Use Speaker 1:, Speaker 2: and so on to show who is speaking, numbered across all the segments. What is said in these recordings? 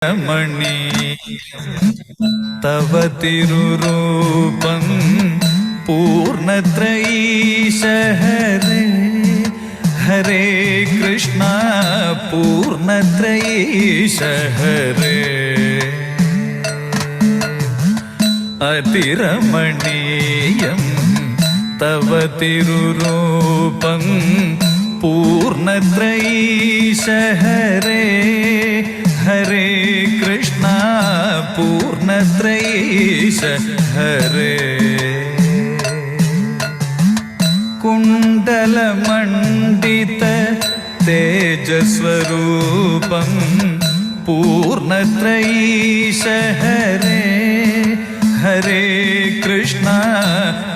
Speaker 1: മണി തവ തിരുരൂപം പൂർണ്ണത്രയീശ ഹരേ ഹരേ കൃഷ്ണ പൂർണ്ണത്രയീശ ഹരേ അതിരമണീയം തവ തിരുരൂപം പൂർണ്ണത്രയീശ ഹരേ ഹരേ കൃഷ്ണ പൂർണ്ണത്രയീശ ഹരേ കുണ്ടലമണ്ഡിത തേജസ്വരൂപം പൂർണ്ണത്രയീശ ഹരേ ഹരേ കൃഷ്ണ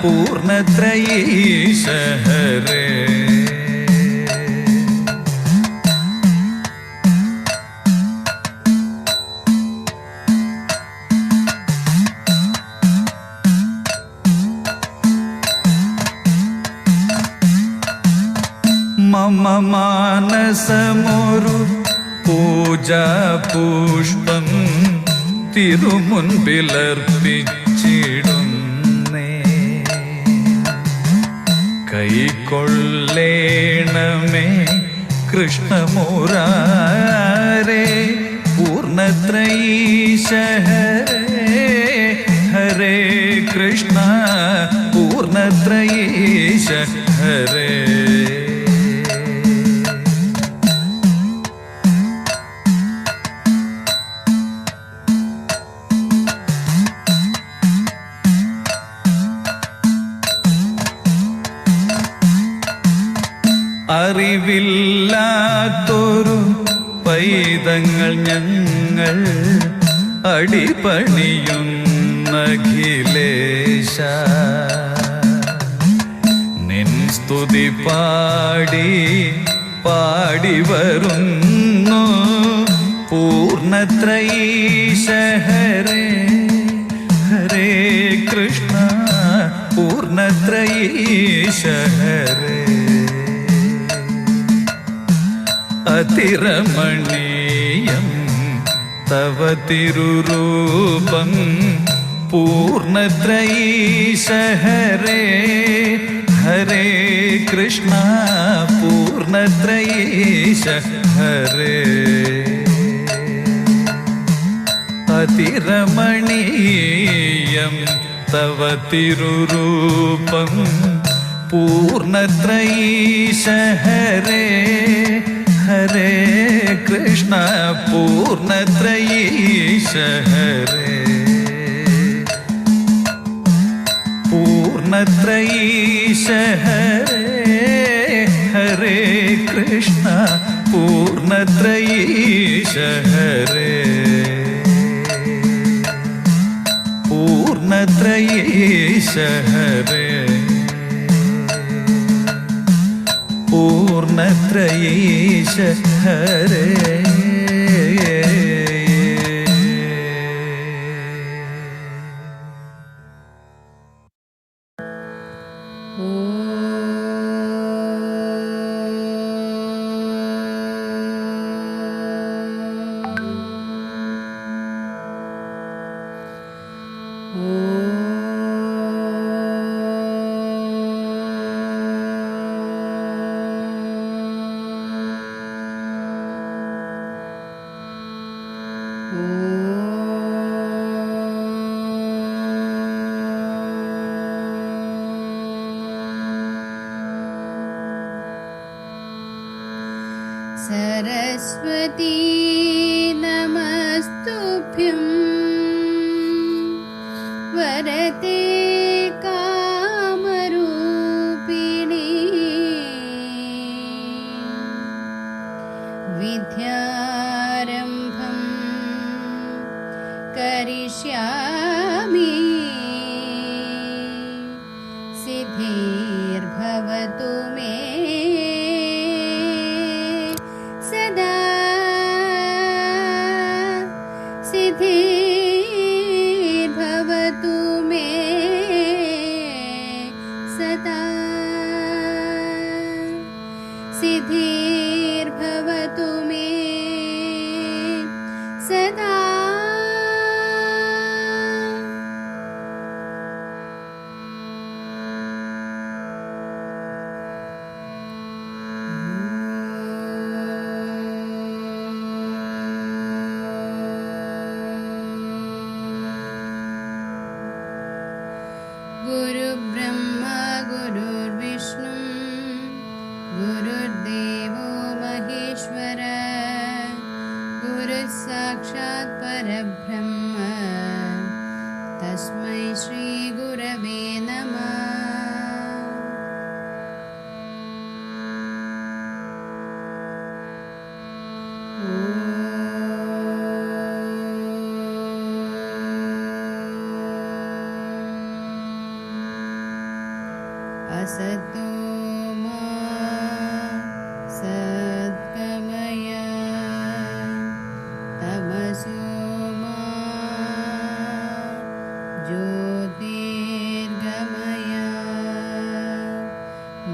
Speaker 1: പൂർണ്ണത്രയീശ ഹരേ മമ മാനസമൊരു പൂജാ പുഷ്പം തിരുമുൻപിലർപ്പിച്ചിടുന്നേ കൈക്കൊള്ളേണമേ കൃഷ്ണമുരാരേ പൂർണ്ണത്രയീശ ഹരേ ഹരേ കൃഷ്ണ പൂർണ്ണത്രയീശ ഹരേ അറിവില്ലാത്തൊരു പൈതങ്ങൾ ഞങ്ങൾ അടിപണിയുന്നഖിലേശ നിൻ സ്തുതി പാടി പാടി വരുന്നു പൂർണ്ണത്രയീശ ഹരേ ഹരേ കൃഷ്ണ പൂർണ്ണത്രയീശ ഹരേ അതിരമണീയം തവ തിരുരൂപം പൂർണ്ണത്രയീശ ഹരേ ഹരേ കൃഷ്ണ പൂർണ്ണത്രയീശ ഹരേ അതിരമണീയം തവ തിരുരൂപം പൂർണ്ണത്രയീശ ഹരേ ഹരേ കൃഷ്ണ പൂർണ്ണത്രയീശ ഹരേ പൂർണ്ണത്രയീശ ഹരേ ഹരേ കൃഷ്ണ പൂർണ്ണത്രയീശ ഹരേ പൂർണ്ണത്രയീശ ഹരേ പൂർണ്ണത്രയീശ ഹരേ
Speaker 2: सरस्वती नमस्तुभ्यं वरदे कामरूपिणी विद्यारम्भं करिष्यामि सिद्धिर्भवतु मे सिद्धिर्भवतु मे सदा सिद्धिर्भवतु मे सदा सतो मा सद्गमय तमसो मा ज्योतिर्गमय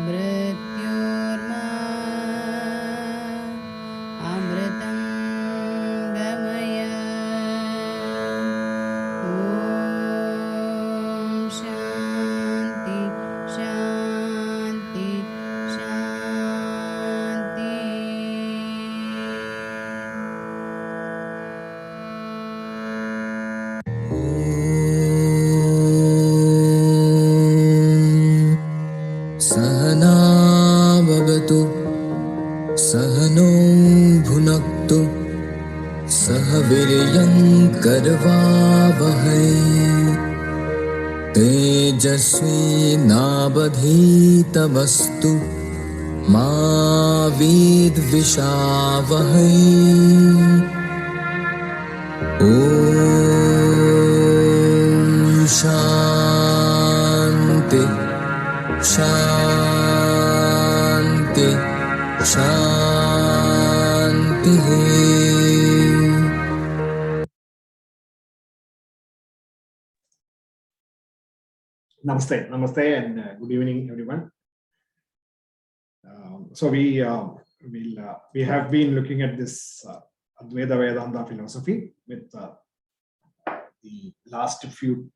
Speaker 2: मृत्योर्मा अमृतं गमय ॐ शान्ति शान्ति शान्ति
Speaker 3: सहना भवतु सहनो भुनक्तु सह वीर्यं करवावहै तेजस्विनावधीतमस्तु मा विद्विषावहै ॐ शान्ति शान्ति शान्तिः
Speaker 4: Namaste, namaste, and good evening, everyone. So we have been looking at this Advaita Vedanta philosophy with the last few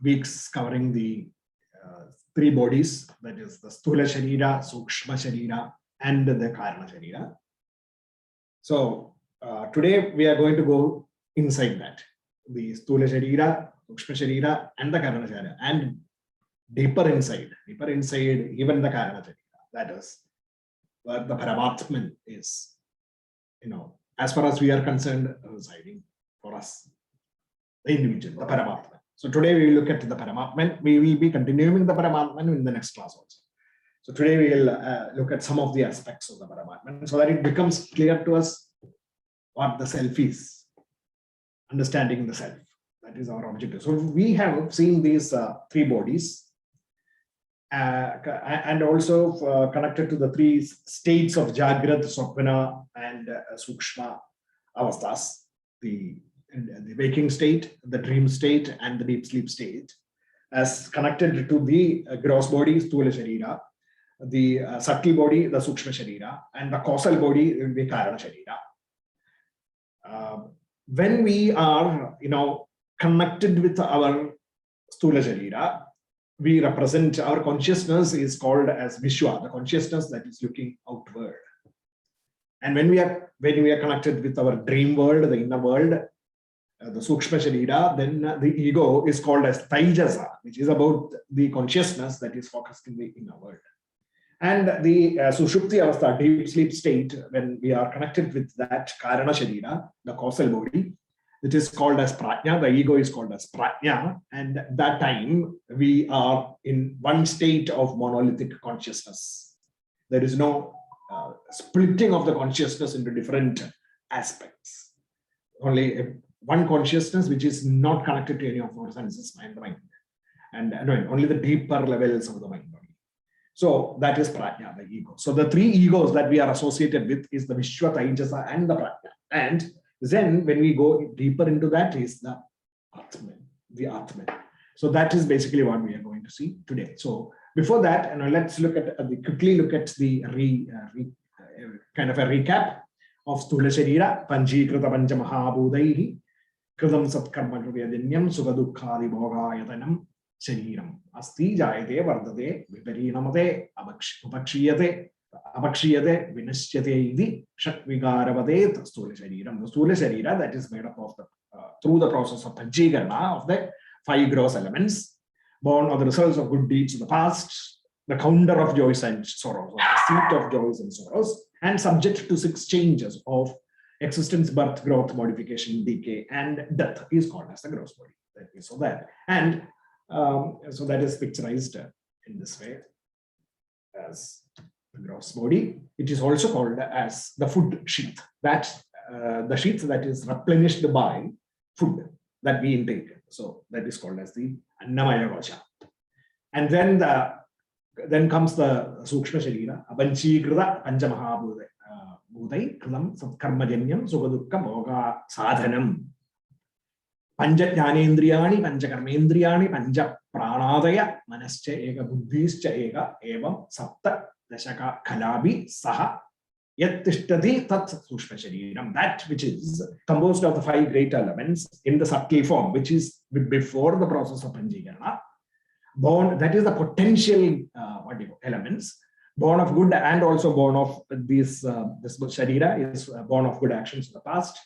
Speaker 4: weeks covering the three bodies, that is the Sthula Sharira, Sukshma Sharira, and the Karana Sharira. So today we are going to go inside that, the Sthula Sharira, Sukshma Sharira, and the Karana Sharira, and deeper inside even the Karana Sharira, that is where the ParamAtman is, as far as we are concerned, residing for us, the individual, the ParamAtman. So today we will look at the ParamAtman. We will be continuing the ParamAtman in the next class also. So today we will look at some of the aspects of the ParamAtman so that it becomes clear to us what the self is, understanding the self. That is our objective. So we have seen these three bodies and also connected to the three states of Jagrat, Swapna, and Sukshma avasthas, the waking state, the dream state, and the deep sleep state, as connected to the gross body, Sthula Sharira, the subtle body, the Sukshma Sharira, and the causal body, the Karana Sharira. When we are, connected with our Sthula Sharira, we represent, our consciousness is called as Vishwa, the consciousness that is looking outward. And when we are connected with our dream world, the inner world, the Sukshma Sharira, then the ego is called as Taijasa, which is about the consciousness that is focused in the inner world. And the Sushupti Avastha, deep sleep state, when we are connected with that Karana Sharira, the causal body, it is called as Prajna, the ego is called as Prajna, and at that time we are in one state of monolithic consciousness. There is no splitting of the consciousness into different aspects. Only one consciousness which is not connected to any of our senses, mind, and only the deeper levels of the mind. So that is Prajna, the ego. So the three egos that we are associated with is the Vishwa, Taijasa, and the Prajna. And then when we go deeper into that is the Atman, the Atman. So that is basically what we are going to see today. So before that, let's look at quickly look at the kind of a recap of Sthula Sharira, Panjikrita Pancha Mahabhudaihi, Kritam Satkarma Kriyadinyam, Sukadukkhadi Bhogayatanam, Shariram, Asti Jayate Vardate, Viparinamate, Upakshiyate, Abakshiyate, Vinashyate Idi, Shakvigaravate, Sthula Shariram. The Sthula Sharira that is made up of through the process of Panjikarna of the five gross elements, born of the results of good deeds in the past, the counter of joys and sorrows, or the seat of joys and sorrows, and subject to 6 changes of existence, birth, growth, modification, decay, and death is called as the gross body. That is so that. And so that is picturized in this way as the gross body. It is also called as the food sheath, that the sheath that is replenished by food that we intake. So that is called as the Annamaya Kosha. And then the Then comes the Sukshma Sharira, Abanchikrita Panchamahabhutai, Bhutai, Kritam, Satkarmajanyam, Sukadukka, Bhoga, Sadhanam. Panja Jnanendriyani, Panja Karmendriyani, Panja Pranadaya, Manascha Eka, Buddhischa Eka, Evam, Sapta, Dashaka, Kalabi, Saha, Yat Tishtati, Tat Sukshma Shariram, that which is composed of the 5 great elements in the subtle form, which is before the process of Panjikarana. Born, that is the potential elements, born of good and also born of these, this Sharira is born of good actions in the past,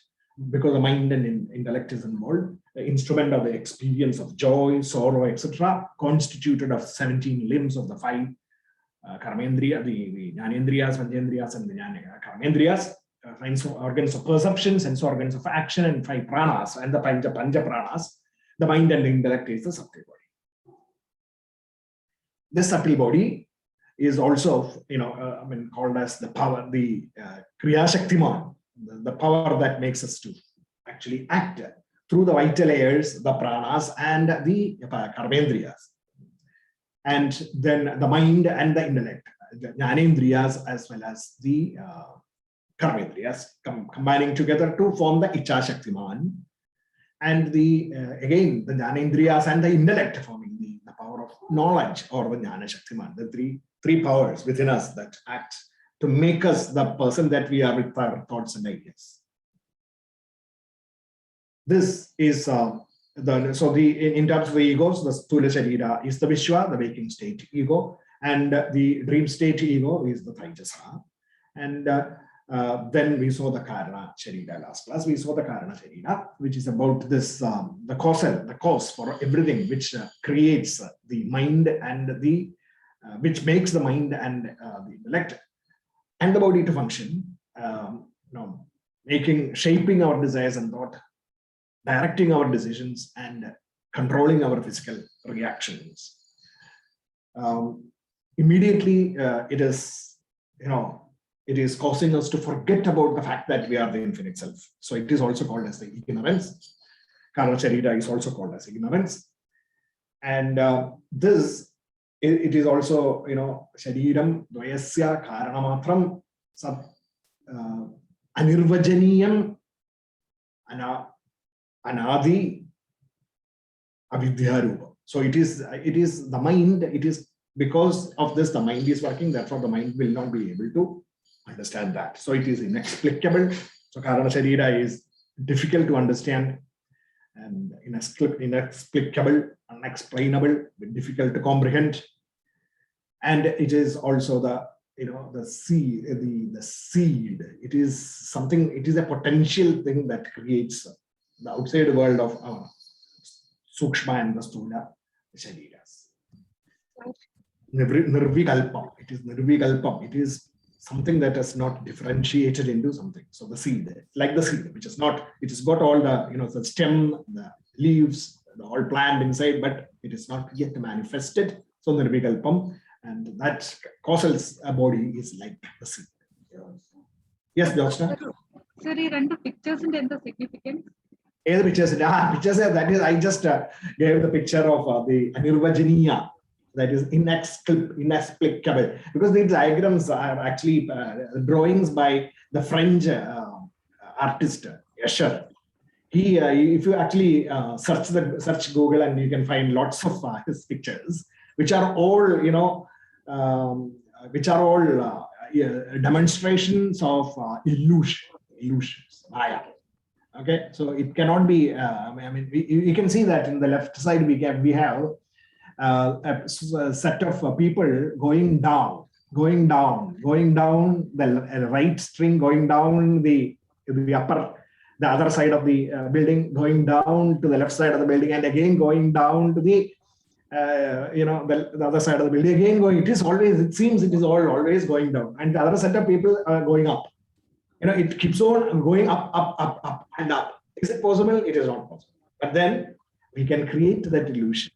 Speaker 4: because the mind and intellect is involved, the instrument of the experience of joy, sorrow, etc., constituted of 17 limbs of the 5 Karmendriya, the Jnanendriyas, Panjendriyas, and the Karmendriyas, sense organs of perception, sense organs of action, and 5 pranas, and the Panja pranas. The mind and the intellect is the subtle body. This subtle body is also, called as the power, the Kriya Shaktiman, the power that makes us to actually act through the vital layers, the pranas and the karmendriyas. And then the mind and the intellect, the jnanendriyas as well as the karmendriyas, combining together to form the Icha Shaktiman. And the again, the jnanendriyas and the intellect forming the power of knowledge, or the Jnana Shaktiman, the three powers within us that act to make us the person that we are with our thoughts and ideas. This is in terms of the egos, the Sthula Sharira is the Vishwa, the waking state ego, and the dream state ego is the Taijasa. And then we saw the Karana Sharira last class. We saw the Karana Sharira, which is about this, the cause for everything, which creates the mind and the, which makes the mind and the intellect and the body to function, shaping our desires and thought, directing our decisions, and controlling our physical reactions. Immediately, it is causing us to forget about the fact that we are the infinite self. So it is also called as the ignorance. Karana Sharira is also called as ignorance. And it is also, Shariram Dvayasya Karanamatram Sat Anirvajaniyam Anadi Avidyarupa. So it is the mind, it is because of this the mind is working, therefore the mind will not be able to understand that. So it is inexplicable. So Karana Sharira is difficult to understand and inexplicable, unexplainable, difficult to comprehend. And it is also the seed. It is something, it is a potential thing that creates the outside world of Sukshma and the Sthula Shariras. Nirvikalpam. It is Nirvikalpam. It is something that is not differentiated into something. So the seed, like the seed, which is not, it has got all the, the stem, the leaves, the all plant inside, but it is not yet manifested. So Nirvikalpam, and that causal body is like the seed. Yes, Joshna?
Speaker 5: Sir, you run the pictures and then the significance.
Speaker 4: Pictures, that is, I just gave the picture of the Anirvajaniya, that is inexplicable, because these diagrams are actually drawings by the French artist Escher. He, if you actually search Google, and you can find lots of his pictures, which are all demonstrations of illusions, Maya. Okay, so it cannot be. You can see that in the left side we have a set of people going down the right string, going down the other side of the building, going down to the left side of the building, and again going down to the the other side of the building, again going. It seems it is always going down, and the other set of people are going up. It keeps on going up and up. Is it possible? It is not possible. But then we can create that illusion.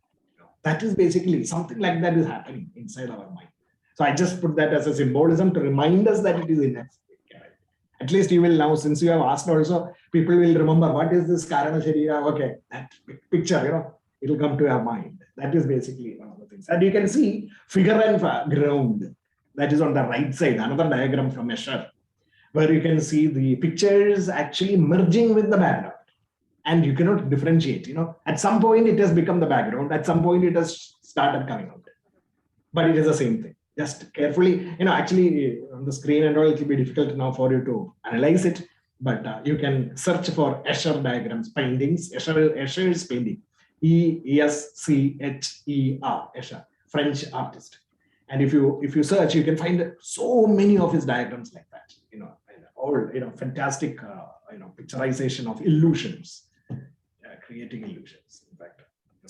Speaker 4: That is basically something like that is happening inside our mind. So I just put that as a symbolism to remind us that it is inexplicable. At least you will now, since you have asked also, people will remember what is this Karana Sharira. Okay, that picture, It will come to your mind. That is basically one of the things. And you can see figure and ground. That is on the right side, another diagram from Escher, where you can see the pictures actually merging with the background. And you cannot differentiate, At some point it has become the background. At some point it has started coming out. But it is the same thing. Just carefully, actually on the screen and all, it will be difficult now for you to analyze it. But you can search for Escher diagrams, paintings. Escher's painting. Escher, Escher, French artist. And if you search, you can find so many of his diagrams like that. All fantastic picturization of illusions, creating illusions. In fact,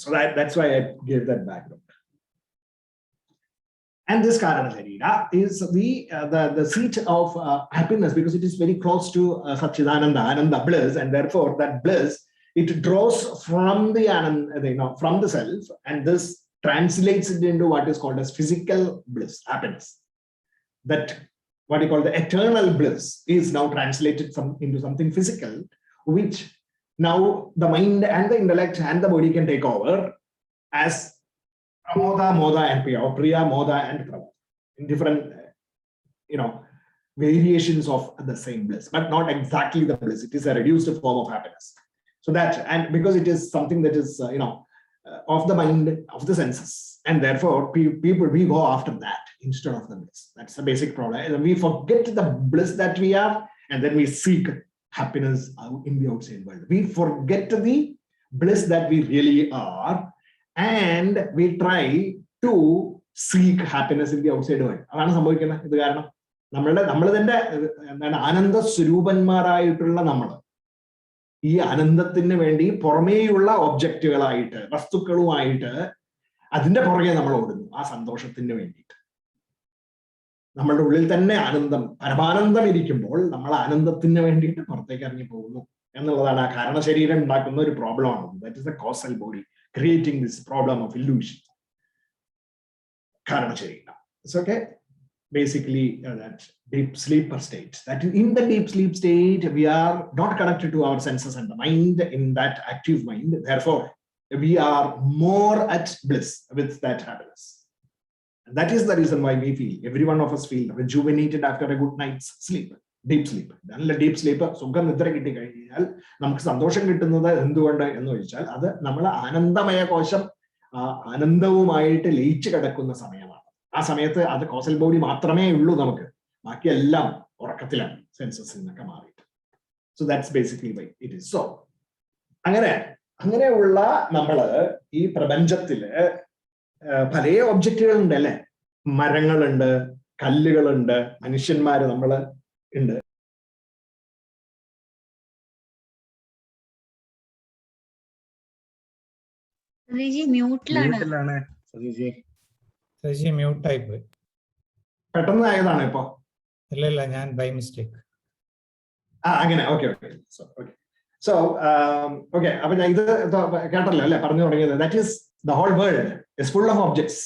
Speaker 4: so that's why I gave that background. And this Karana Sharira is the seat of happiness, because it is very close to Satchidananda, Ananda, bliss, and therefore that bliss, it draws from the Ananda, from the self, and this translates it into what is called as physical bliss, happiness. That what you call the eternal bliss is now translated into something physical, which now the mind and the intellect and the body can take over as Pramoda, Moda, and Priya, or Priya, Moda, and Prava, in different, variations of the same bliss, but not exactly the bliss. It is a reduced form of happiness. So that, and because it is something that is, of the mind, of the senses, and therefore people, we go after that instead of the bliss. That's the basic problem. And we forget the bliss that we have, and then we seek happiness in the outside world. We forget the bliss that we really are, and we try to seek happiness in the outside world. അതാണ് സംഭവിക്കുന്നത്. ഇത് കാരണം നമ്മൾ തന്നെ ആനന്ദ സ്വരൂപന്മാരായിട്ടുള്ള ഈ ആനന്ദത്തിന് വേണ്ടി പുറമേയുള്ള ഒബ്ജക്റ്റുകളായിട്ട്, വസ്തുക്കളുമായിട്ട് അതിന്റെ പുറകെ നമ്മൾ ഓടുന്നു, ആ സന്തോഷത്തിന് വേണ്ടിയിട്ട്. നമ്മളുടെ ഉള്ളിൽ തന്നെ ആനന്ദം, പരമാനന്ദം ഇരിക്കുമ്പോൾ നമ്മൾ ആനന്ദത്തിന് വേണ്ടിയിട്ട് പുറത്തേക്ക് ഇറങ്ങി പോകുന്നു എന്നുള്ളതാണ് ആ കാരണശരീരം ഉണ്ടാക്കുന്ന ഒരു പ്രോബ്ലമാണ്. That is the causal body creating this problem of illusion. Karana Sharira. It's okay. Basically, that deep sleeper state. That in the deep sleep state, we are not connected to our senses and the mind in that active mind. Therefore, we are more at bliss with that happiness. And that is the reason why we feel, every one of us feel rejuvenated after a good night's sleep. Deep sleep. നല്ല deep sleep, സുഖം നിദ്ര കിട്ടിക്കഴിഞ്ഞാൽ നമുക്ക് സന്തോഷം കിട്ടുന്നത് എന്തുകൊണ്ട് എന്ന് ചോദിച്ചാൽ, അത് നമ്മൾ ആനന്ദമയ കോശം ആനന്ദവുമായിട്ട് ലയിച്ചു കിടക്കുന്ന സമയമാണ്. ആ സമയത്ത് അത് കോസൽ ബോഡി മാത്രമേ ഉള്ളൂ നമുക്ക്, ബാക്കിയെല്ലാം ഉറക്കത്തിലാണ്, സെൻസസിൽ നിന്നൊക്കെ മാറിയിട്ട്. So that's basically why it is so. അങ്ങനെയുള്ള നമ്മള് ഈ പ്രപഞ്ചത്തില് പല ഒബ്ജക്റ്റുകളുണ്ട് അല്ലെ. മരങ്ങളുണ്ട്, കല്ലുകളുണ്ട്, മനുഷ്യന്മാര് നമ്മള് ഉണ്ട്. പെട്ടെന്ന് ആയതാണ് ഇപ്പൊ.
Speaker 1: ഇല്ല, ഞാൻ ബൈ മിസ്റ്റേക്ക്.
Speaker 4: അങ്ങനെ ഓക്കെ. സോ ഓക്കെ, അപ്പൊ ഞാൻ ഇത് കേട്ടല്ലോ അല്ലെ, പറഞ്ഞു തുടങ്ങിയത്. That is the whole world is full of objects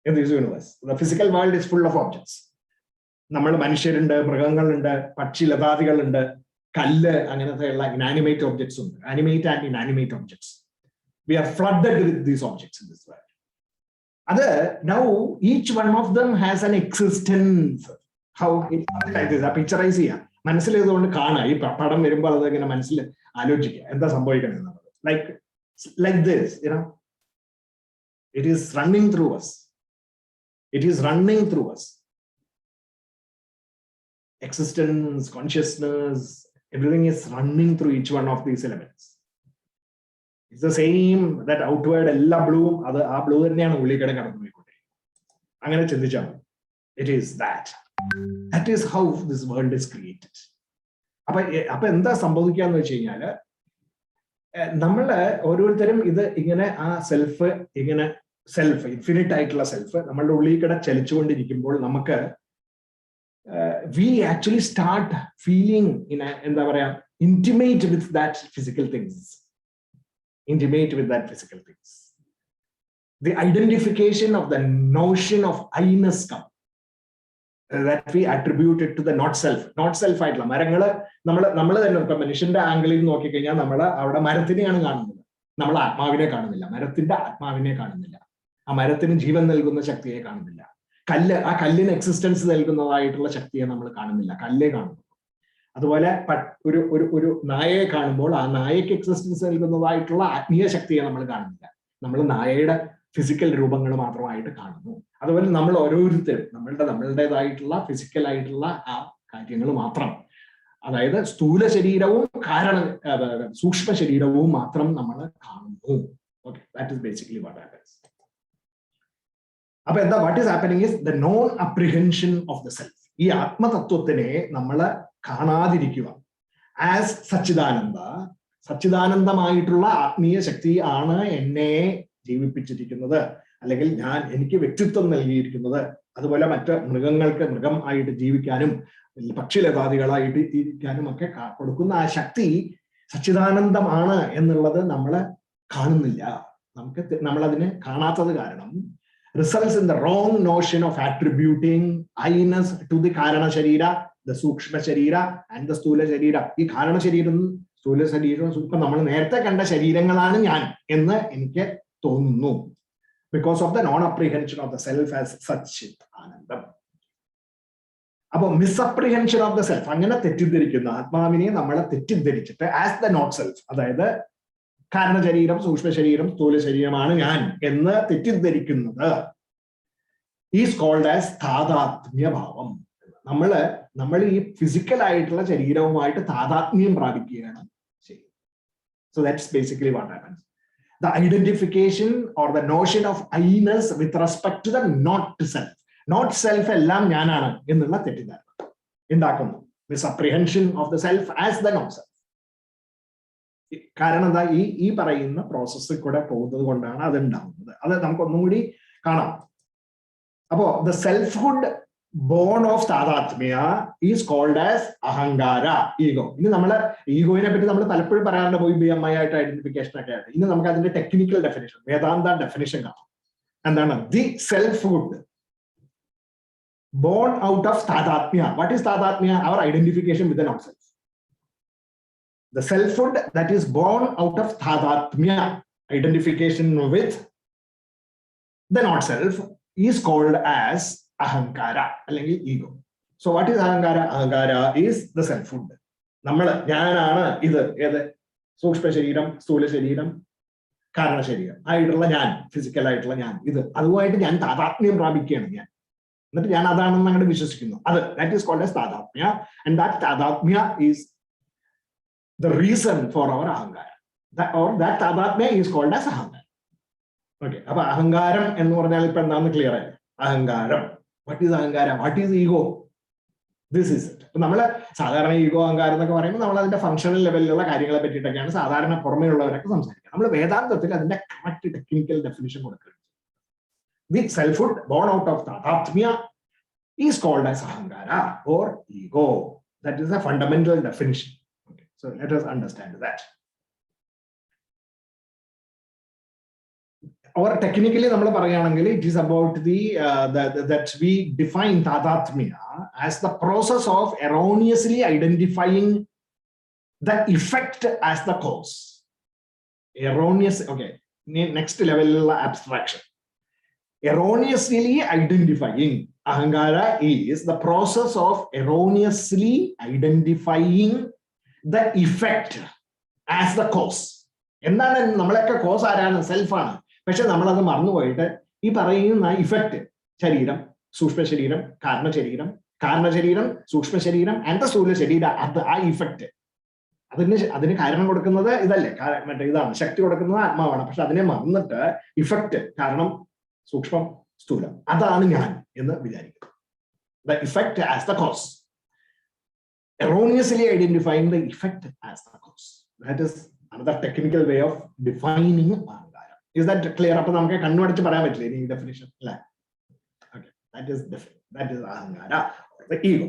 Speaker 4: in this universe. The physical world is full of objects. നമ്മൾ മനുഷ്യരുണ്ട്, മൃഗങ്ങളുണ്ട്, പക്ഷി ലതാദികളുണ്ട്, കല്ല്, അങ്ങനത്തെയുള്ള ഇനാനിമേറ്റ് ഒബ്ജക്ട്സ് ഉണ്ട്. Animate and inanimate objects. We are flooded with these objects in this world. Now each one of them has an existence. How like this? Picturize ചെയ്യാം, മനസ്സിലേതുകൊണ്ട് കാണാം. ഈ പടം വരുമ്പോൾ അതെങ്ങനെ മനസ്സിൽ ആലോചിക്കുക, എന്താ സംഭവിക്കുന്നത്. Like this, it is running through us. Existence, consciousness, everything is running through each one of these elements. It's the same that outward എല്ലാ ബ്ലൂവും അത് ആ ബ്ലൂ തന്നെയാണ് ഉള്ളിക്കട കടന്നു പോയിക്കൊണ്ടിരിക്കുന്നത്. അങ്ങനെ ചിന്തിച്ചാൽ it is that is how this world is created. അപ്പൊ എന്താ സംഭവിക്കാന്ന് വെച്ച് കഴിഞ്ഞാല്, നമ്മള് ഓരോരുത്തരും ഇത് ഇങ്ങനെ ആ സെൽഫ് ഇൻഫിനിറ്റ് ആയിട്ടുള്ള സെൽഫ് നമ്മളുടെ ഉള്ളിൽ കൂടെ ചലിച്ചുകൊണ്ടിരിക്കുമ്പോൾ നമുക്ക് we actually start feeling എന്താ പറയാ, intimate with that physical things. The identification of the notion of I-ness come, that we attribute it to the not self ആയിട്ടുള്ള മരങ്ങള്. നമ്മള് തന്നെ ഇപ്പൊ മനുഷ്യന്റെ ആംഗിളിൽ നോക്കിക്കഴിഞ്ഞാൽ നമ്മള് അവിടെ മരത്തിനെയാണ് കാണുന്നത്. നമ്മൾ ആത്മാവിനെ കാണുന്നില്ല, മരത്തിന്റെ ആത്മാവിനെ കാണുന്നില്ല, ആ മരത്തിന് ജീവൻ നൽകുന്ന ശക്തിയെ കാണുന്നില്ല, ആ കല്ലിന് എക്സിസ്റ്റൻസ് നൽകുന്നതായിട്ടുള്ള ശക്തിയെ നമ്മൾ കാണുന്നില്ല, കല്ലേ കാണുന്നു. അതുപോലെ ഒരു നായയെ കാണുമ്പോൾ ആ നായയ്ക്ക് എക്സിസ്റ്റൻസ് നൽകുന്നതായിട്ടുള്ള ആത്മീയ ശക്തിയെ നമ്മൾ കാണുന്നില്ല, നമ്മൾ നായയുടെ ഫിസിക്കൽ രൂപങ്ങൾ മാത്രമായിട്ട് കാണുന്നു. അതുപോലെ നമ്മൾ ഓരോരുത്തരും നമ്മളുടേതായിട്ടുള്ള ഫിസിക്കൽ ആയിട്ടുള്ള ആ കാര്യങ്ങൾ മാത്രം, അതായത് സ്ഥൂല ശരീരവും സൂക്ഷ്മ ശരീരവും മാത്രം നമ്മൾ കാണുന്നു. Okay, that is basically what happens. അപ്പൊ എന്താ what is happening is the non apprehension of the self. ഈ ആത്മതത്വത്തിനെ നമ്മൾ കാണാതിരിക്കുക. ആസ് സച്ചിദാനന്ദമായിട്ടുള്ള ആത്മീയ ശക്തി ആണ് എന്നെ ജീവിപ്പിച്ചിരിക്കുന്നത്, അല്ലെങ്കിൽ എനിക്ക് വ്യക്തിത്വം നൽകിയിരിക്കുന്നത്. അതുപോലെ മറ്റ് മൃഗങ്ങൾക്ക് മൃഗം ആയിട്ട് ജീവിക്കാനും പക്ഷിലതാദികളായിട്ട് ഇരിക്കാനും ഒക്കെ കൊടുക്കുന്ന ആ ശക്തി സച്ചിദാനന്ദമാണ് എന്നുള്ളത് നമ്മൾ കാണുന്നില്ല. നമ്മളതിനെ കാണാത്തത് കാരണം results in the wrong notion of attributing I-ness to the Karana Sharira, the Sukshma Sharira and the Stula Sharira. ഈ കാരണ ശരീരം സ്ഥൂല ശരീരം ഇപ്പൊ നമ്മൾ നേരത്തെ കണ്ട ശരീരങ്ങളാണ് ഞാൻ എന്ന് എനിക്ക് തോന്നുന്നു. Because of the non apprehension of the self as Sachith ആനന്ദം. അപ്പൊ മിസ്അപ്രിഹെൻഷൻ ഓഫ് ദ സെൽഫ്, അങ്ങനെ തെറ്റിദ്ധരിക്കുന്ന ആത്മാവിനെ നമ്മളെ തെറ്റിദ്ധരിച്ചിട്ട് ആസ് ദ നോട്ട് സെൽഫ്, അതായത് കാരണ ശരീരം സൂക്ഷ്മ ശരീരം സ്ഥൂല ശരീരമാണ് ഞാൻ എന്ന് തെറ്റിദ്ധരിക്കുന്നത് ഈസ് കോൾഡ് ആസ് താദാത്മ്യഭാവം. നമ്മൾ ഈ ഫിസിക്കൽ ആയിട്ടുള്ള ശരീരവുമായിട്ട് താദാത്മ്യം പ്രാപിക്കുകയാണ് ചെയ്യുന്നത്. So that's basically what happens. The identification or the notion of Iness with respect to the not self. നോട്ട് സെൽഫ് എല്ലാം ഞാനാണ് എന്നുള്ള തെറ്റിദ്ധാരണ ഉണ്ടാക്കുന്നു. Misapprehension of the self as the not self. കാരണം എന്താ, ഈ പറയുന്ന പ്രോസസ്സിൽ കൂടെ പോകുന്നത് കൊണ്ടാണ് അത് ഉണ്ടാവുന്നത്. അത് നമുക്കൊന്നും കൂടി കാണാം. അപ്പോ ദ സെൽഫ്ഹുഡ് ബോൺ ഓഫ് താദാത്മ്യ ഈസ് കോൾഡ് ആസ് അഹങ്കാര, ഈഗോ. ഇനി നമ്മള് ഈഗോയിനെ പറ്റി നമ്മൾ പലപ്പോഴും പറയാറുണ്ട്, BMI ആയിട്ട് ഐഡന്റിഫിക്കേഷൻ ഒക്കെ ആയിട്ട്. ഇനി നമുക്ക് അതിന്റെ ടെക്നിക്കൽ ഡെഫിനിഷൻ, വേദാന്ത ഡെഫിനിഷൻ കാണാം. എന്താണ് the selfhood born out of താദാത്മ്യ. വാട്ട് ഈസ് താദാത്മ്യ? അവർ identification with not self. The selfhood that is born out of tadatmya, identification with the not self, is called as ahankara, അല്ലെങ്കിൽ ego. So what is ahankara? Ahankara is the selfhood. ഞാനാണ് ഇത്, ഏത് സൂക്ഷ്മ ശരീരം സ്ഥൂല ശരീരം കാരണ ശരീരം ആയിട്ടുള്ള ഞാൻ, ഫിസിക്കൽ ആയിട്ടുള്ള ഞാൻ, ഇത് അതുമായിട്ട് ഞാൻ താതാത്മ്യം പ്രാപിക്കുകയാണ് ഞാൻ. എന്നിട്ട് ഞാൻ അതാണെന്ന് അങ്ങോട്ട് വിശ്വസിക്കുന്നു. that is called as tadatmya, and that tadatmya is the reason for our ahankara. That tadatmya is called as ahankara. Okay, അപ്പൊ അഹങ്കാരം എന്ന് പറഞ്ഞാൽ ഇപ്പൊ എന്താണെന്ന് ക്ലിയർ ആയി. അഹങ്കാരം, what is അഹങ്കാര, what is ego? This is it. ഇപ്പൊ നമ്മള് സാധാരണ ഈഗോ അഹങ്കാരം എന്നൊക്കെ പറയുമ്പോൾ നമ്മൾ അതിന്റെ ഫംഗ്ഷണൽ ലെവലിലുള്ള കാര്യങ്ങളെ പറ്റിയിട്ടൊക്കെയാണ് സാധാരണ പുറമേ ഉള്ളവരൊക്കെ സംസാരിക്കുക. നമ്മൾ വേദാന്തത്തിൽ അതിന്റെ കറക്റ്റ് ടെക്നിക്കൽ ഡെഫിനിഷൻ കൊടുക്കുന്നത്. The selfhood born out of tadatmya is called as ahankara or ego. That is a fundamental definition. So let us understand that. Or technically, it is about that we define tadatmya as the process of erroneously identifying the effect as the cause. Erroneous, okay. Next level abstraction. Erroneously identifying. Ahankara is the process of erroneously identifying the effect as the cause. എന്താണ് നമ്മളൊക്കെ cos ആരാണ്? സെൽഫാണ്. പക്ഷെ നമ്മളത് മറന്നുപോയിട്ട് ഈ പറയുന്ന effect, ശരീരം സൂക്ഷ്മ ശരീരം കാരണ ശരീരം സൂക്ഷ്മ ശരീരം ആൻഡ് സ്ഥൂല ശരീരം, ആ ഇഫക്റ്റ് അതിന് കാരണം കൊടുക്കുന്നത് ഇതല്ലേ, മറ്റേ ഇതാണ് ശക്തി കൊടുക്കുന്നത് ആത്മാവാണ്. പക്ഷെ അതിനെ മറന്നിട്ട് ഇഫക്റ്റ്, കാരണം സൂക്ഷ്മം സ്ഥൂലം, അതാണ് ഞാൻ എന്ന് വിചാരിക്കുന്നത്. The effect as the cause. Erroneously identifying the effect as the cause. That is another technical way of defining ahankara. Is that clear? Appo namukku kannu adichu parayan pattilla ee definition alla. Okay, that is ahankara, the ego.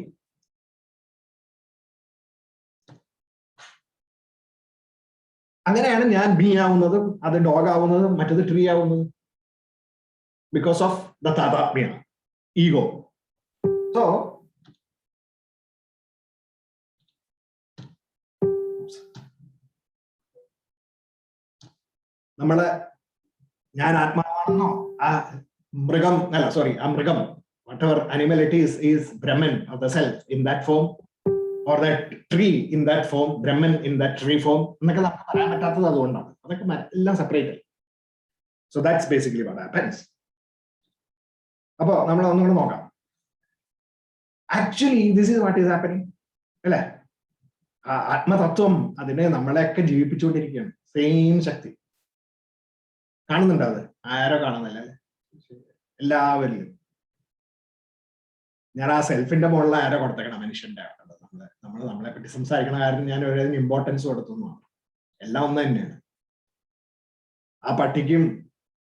Speaker 4: അങ്ങനെയാണ് ഞാൻ B ആവുന്നതും അത് dog ആവുന്നതും മറ്റത് tree ആവുന്നതും, because of the tadatmya, ego. So നമ്മള് ഞാൻ ആത്മാവാണെന്നോ ആ മൃഗം അല്ല sorry ആ മൃഗം whatever animal it is Brahman or the self in that form or that tree in that form, Brahman in that tree form എന്നൊക്കെ നമുക്ക് പറയാൻ പറ്റാത്തത് അതുകൊണ്ടാണ്. അതൊക്കെ എല്ലാം സെപ്പറേറ്റ് ആയി. So that's basically what happens. അപ്പൊ നമ്മൾ ഒന്നുകൂടെ നോക്കാം. Actually this is what is happening അല്ലെ? ആത്മതത്വം അതിനെ നമ്മളെയൊക്കെ ജീവിപ്പിച്ചുകൊണ്ടിരിക്കുകയാണ്. സെയിം ശക്തി കാണുന്നുണ്ടോ? അത് ആരോ കാണുന്നില്ല അല്ലെ? എല്ലാവരിലും. ഞാൻ ആ സെൽഫിന്റെ മുകളിൽ ആരോ കൊടുത്തേക്കണം മനുഷ്യന്റെ. നമ്മളെ പറ്റി സംസാരിക്കുന്ന കാര്യം ഞാൻ ഒരു ഇമ്പോർട്ടൻസ് കൊടുത്തുന്നു. എല്ലാം ഒന്ന് തന്നെയാണ്. ആ പട്ടിക്കും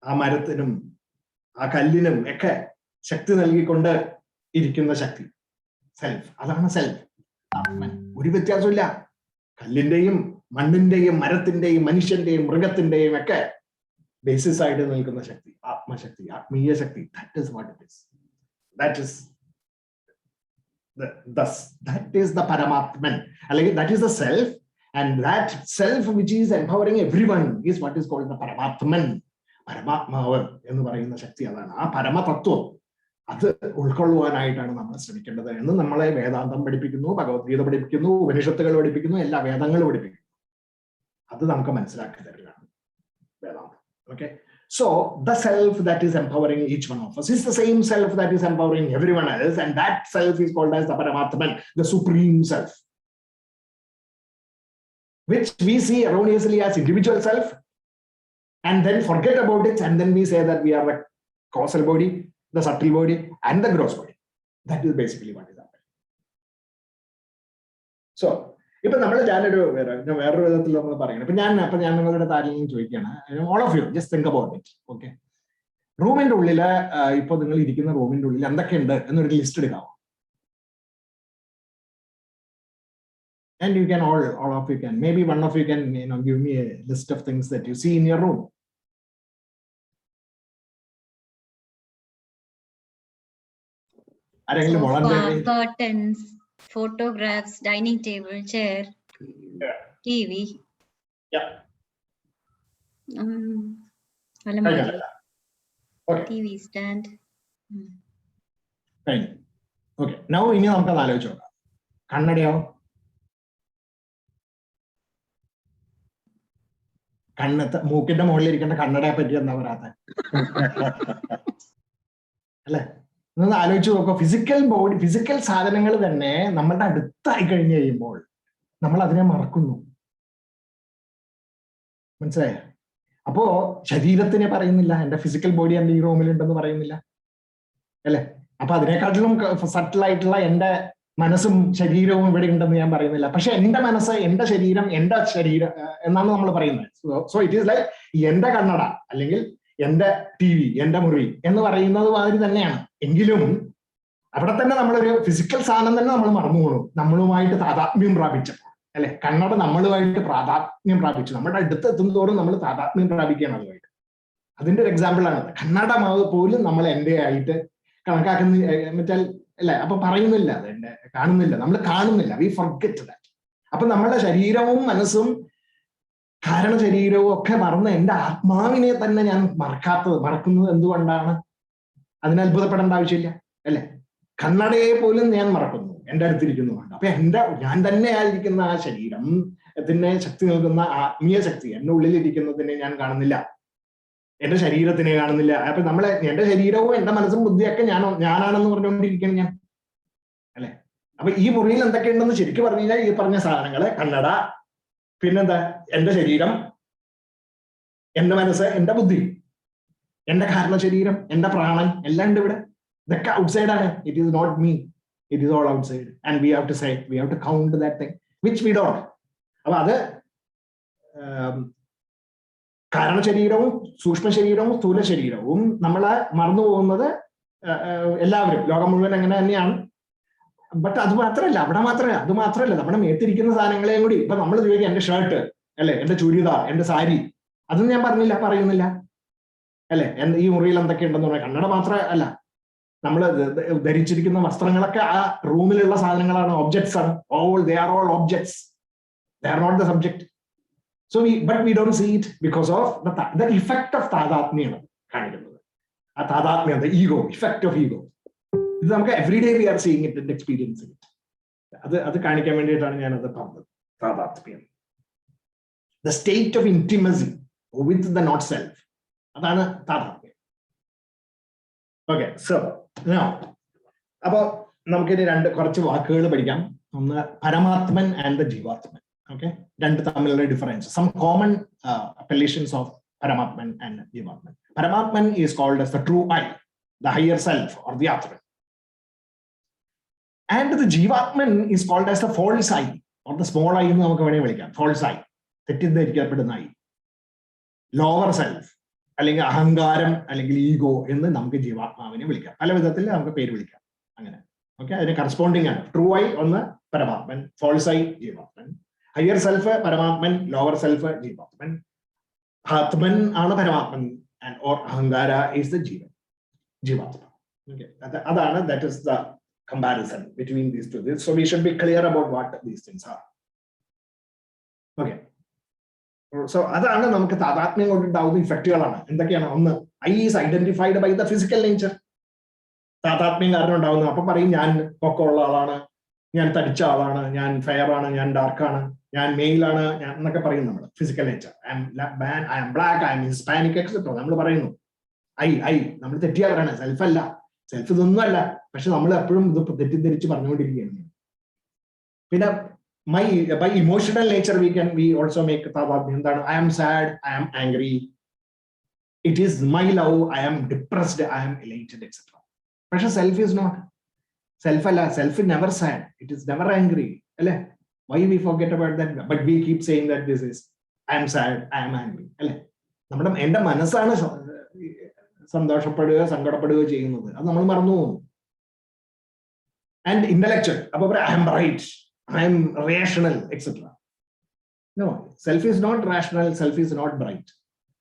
Speaker 4: ആ മരത്തിനും ആ കല്ലിനും ഒക്കെ ശക്തി നൽകിക്കൊണ്ട് ഇരിക്കുന്ന ശക്തി സെൽഫ്. അതാണ് സെൽഫ്. ആത്മൻ. ഒരു വ്യത്യാസമില്ല. കല്ലിന്റെയും മണ്ണിന്റെയും മരത്തിന്റെയും മനുഷ്യന്റെയും മൃഗത്തിന്റെയും ഒക്കെ ബേസിസ് ആയിട്ട് നിൽക്കുന്ന ശക്തി ആത്മശക്തി, ആത്മീയ ശക്തി. That is what it is. That is that is the ParamAtman. That is the self, and that self which is empowering everyone is what is called the ParamAtman. പരമാത്മാവ് എന്ന് പറയുന്ന ശക്തി അതാണ്. ആ പരമതത്വം അത് ഉൾക്കൊള്ളുവാനായിട്ടാണ് നമ്മൾ ശ്രമിക്കേണ്ടത് എന്ന് നമ്മളെ വേദാന്തം പഠിപ്പിക്കുന്നു, ഭഗവത്ഗീത പഠിപ്പിക്കുന്നു, ഉപനിഷത്തുകൾ പഠിപ്പിക്കുന്നു, എല്ലാ വേദങ്ങളും പഠിപ്പിക്കുന്നു. അത് നമുക്ക് മനസ്സിലാക്കി തരികയാണ് വേദാന്തം. Okay, so the self that is empowering each one of us is the same self that is empowering everyone else, and that self is called as the ParamAtman, the supreme self, which we see erroneously as individual self and then forget about it, and then we say that we are the causal body, the subtle body, and the gross body. That is basically what is happening. So ഇപ്പൊ നമ്മൾ വേറൊരു വിധത്തിൽ നമ്മൾ പറയുന്നത്, ഇപ്പൊ ഞാൻ നിങ്ങളുടെ താല്പര്യം ചോദിക്കുകയാണ്. All of you just think about it. Okay, റൂമിന്റെ ഉള്ളില് ഇപ്പൊ നിങ്ങൾ ഇരിക്കുന്ന റൂമിന്റെ ഉള്ളിൽ എന്തൊക്കെയുണ്ട് എന്നൊരു list എടുക്കാമോ? And you can all of you can, maybe one of you can give me a list of things that you see in your room.
Speaker 6: Sofa, curtains, photographs, dining table, chair,
Speaker 4: yeah.
Speaker 6: TV.
Speaker 4: Yeah.
Speaker 6: Alamari.
Speaker 4: Okay.
Speaker 6: TV stand.
Speaker 4: Fine. Okay. Now ഇനി നമുക്ക് ആലോചിച്ച് നോക്കാം. കണ്ണടയോ? മൂക്കിന്റെ മുകളിൽ ഇരിക്കേണ്ട കണ്ണടയെ പറ്റി എന്താ പറയാത്ത? അല്ലെ, ഒന്ന് ആലോചിച്ച് നോക്കുക. ഫിസിക്കൽ ബോഡി, ഫിസിക്കൽ സാധനങ്ങൾ തന്നെ നമ്മളുടെ അടുത്തായി കഴിഞ്ഞു കഴിയുമ്പോൾ നമ്മൾ അതിനെ മറക്കുന്നു. മനസ്സിലായോ? അപ്പോ ശരീരത്തിനെ പറയുന്നില്ല, എന്റെ ഫിസിക്കൽ ബോഡി എന്റെ ഈ റൂമിലുണ്ടെന്ന് പറയുന്നില്ല അല്ലെ. അപ്പൊ അതിനെക്കാട്ടിലും സട്ടിലായിട്ടുള്ള എന്റെ മനസ്സും ശരീരവും ഇവിടെ ഉണ്ടെന്ന് ഞാൻ പറയുന്നില്ല. പക്ഷെ എന്റെ മനസ്സ്, എന്റെ ശരീരം എന്നാണ് നമ്മൾ പറയുന്നത്. സോ ഇറ്റ് ഈസ് ലൈക്ക് എന്റെ കണ്ണട അല്ലെങ്കിൽ എന്റെ TV, എന്റെ മുറി എന്ന് പറയുന്നത് മാതിരി തന്നെയാണ്. എങ്കിലും അവിടെ തന്നെ നമ്മളൊരു ഫിസിക്കൽ സാധനം തന്നെ നമ്മൾ മറന്നു പോകും, നമ്മളുമായിട്ട് താതാത്മ്യം പ്രാപിച്ചപ്പോൾ അല്ലെ. കണ്ണട നമ്മളുമായിട്ട് താതാത്മ്യം പ്രാപിച്ചു. നമ്മുടെ അടുത്ത് എത്തുന്നതോറും നമ്മൾ താതാത്മ്യം പ്രാപിക്കുകയാണ് അതുമായിട്ട്. അതിന്റെ ഒരു എക്സാമ്പിൾ ആണ് കണ്ണട പോലും നമ്മൾ എന്റെ ആയിട്ട് കണക്കാക്കുന്ന മറ്റാൽ അല്ലെ. അപ്പൊ പറയുന്നില്ല, അത് എന്റെ കാണുന്നില്ല, നമ്മൾ കാണുന്നില്ല, വി ഫർഗെറ്റ് ദാറ്റ്. അപ്പൊ നമ്മുടെ ശരീരവും മനസ്സും കാരണ ശരീരവും ഒക്കെ മറന്ന് എന്റെ ആത്മാവിനെ തന്നെ ഞാൻ മറക്കുന്നത് എന്തുകൊണ്ടാണ്? അതിന് അത്ഭുതപ്പെടേണ്ട ആവശ്യമില്ല അല്ലെ. കണ്ണടയെ പോലും ഞാൻ മറക്കുന്നു, എന്റെ അടുത്തിരിക്കുന്നുണ്ട്. അപ്പൊ ഞാൻ തന്നെ ആയിരിക്കുന്ന ആ ശരീരം, ഇതിനെ ശക്തി നൽകുന്ന ആത്മീയ ശക്തി എന്റെ ഉള്ളിലിരിക്കുന്നതിനെ ഞാൻ കാണുന്നില്ല, എന്റെ ശരീരത്തിനെ കാണുന്നില്ല. അപ്പൊ എന്റെ ശരീരവും എന്റെ മനസ്സും ബുദ്ധിയൊക്കെ ഞാനാണെന്ന് പറഞ്ഞുകൊണ്ടിരിക്കുകയാണ് ഞാൻ അല്ലെ. അപ്പൊ ഈ മുറിയിൽ എന്തൊക്കെയുണ്ടെന്ന് ശരിക്കും പറഞ്ഞു കഴിഞ്ഞാൽ ഈ പറഞ്ഞ സാധനങ്ങള്, കണ്ണട, പിന്നെന്താ, എന്റെ ശരീരം, എന്റെ മനസ്സ്, എന്റെ ബുദ്ധി, എന്റെ കാരണ ശരീരം, എന്റെ പ്രാണൻ, എല്ലാം ഉണ്ട് ഇവിടെ. ഇതൊക്കെ ഔട്ട്സൈഡ് ആണ്. It is not me, it is all outside. And we have to say, we have to count that thing which we don't. അപ്പൊ അത് കാരണ ശരീരവും സൂക്ഷ്മ ശരീരവും സ്ഥൂല ശരീരവും നമ്മളെ മറന്നു പോകുന്നത് എല്ലാവരും, ലോകം മുഴുവൻ അങ്ങനെ തന്നെയാണ്. ബട്ട് അത് മാത്രമല്ല, അവിടെ മാത്രമല്ല, അത് മാത്രമല്ല, നമ്മുടെ മേത്തിരിക്കുന്ന സാധനങ്ങളെയും കൂടി. ഇപ്പൊ നമ്മൾ ചോദിക്കുക എന്റെ ഷർട്ട് അല്ലെ, എന്റെ ചുരിദാർ, എന്റെ സാരി, അതൊന്നും ഞാൻ പറയുന്നില്ല അല്ലെ. ഈ മുറിയിൽ എന്തൊക്കെ ഉണ്ടെന്ന് പറയാം. കണ്ണട മാത്രമേ അല്ല, നമ്മൾ ധരിച്ചിരിക്കുന്ന വസ്ത്രങ്ങളൊക്കെ ആ റൂമിലുള്ള സാധനങ്ങളാണ്, ഒബ്ജക്ട്സ് ആണ്. They are all objects, they are not the subject But we don't see it because of the effect of Tadatmya. The ego, effect of ego. Every day we are seeing it and experiencing it. The state of intimacy with the not self. Okay, so now about Paramatman and the Jivatman. Okay, difference. Some common appellations of Paramatman and Jivatman. Paramatman is called as the true I, the higher self or the Atman. And the Jivatman is called as the false I or the small I, false I, lower self, ahangaram, ego in the Namka Jivatmavine Vilka. Okay, the corresponding true I on the Paramatman, false I, Jivatman. Higher self, Paramatman, lower self, Jivatman. Atman on the Paramatman, and or Ahangara is the Jivatma. Okay, that is the comparison between these two. So we should be clear about what these things are. Okay. So that's the effect. I is identified by the physical nature. Tadatmya fair, dark, male, physical nature. I am black, I am Hispanic, etc. I self self is by emotional nature we also make I am sad, I am angry, it is my love, I am depressed, I am elated, etc. But self is not. Self is never sad, it is never angry. Why we forget about that? But we keep saying that this is I am sad, I am angry. And intellectual, I am bright, I am rational, etc. No, self is not rational, self is not bright.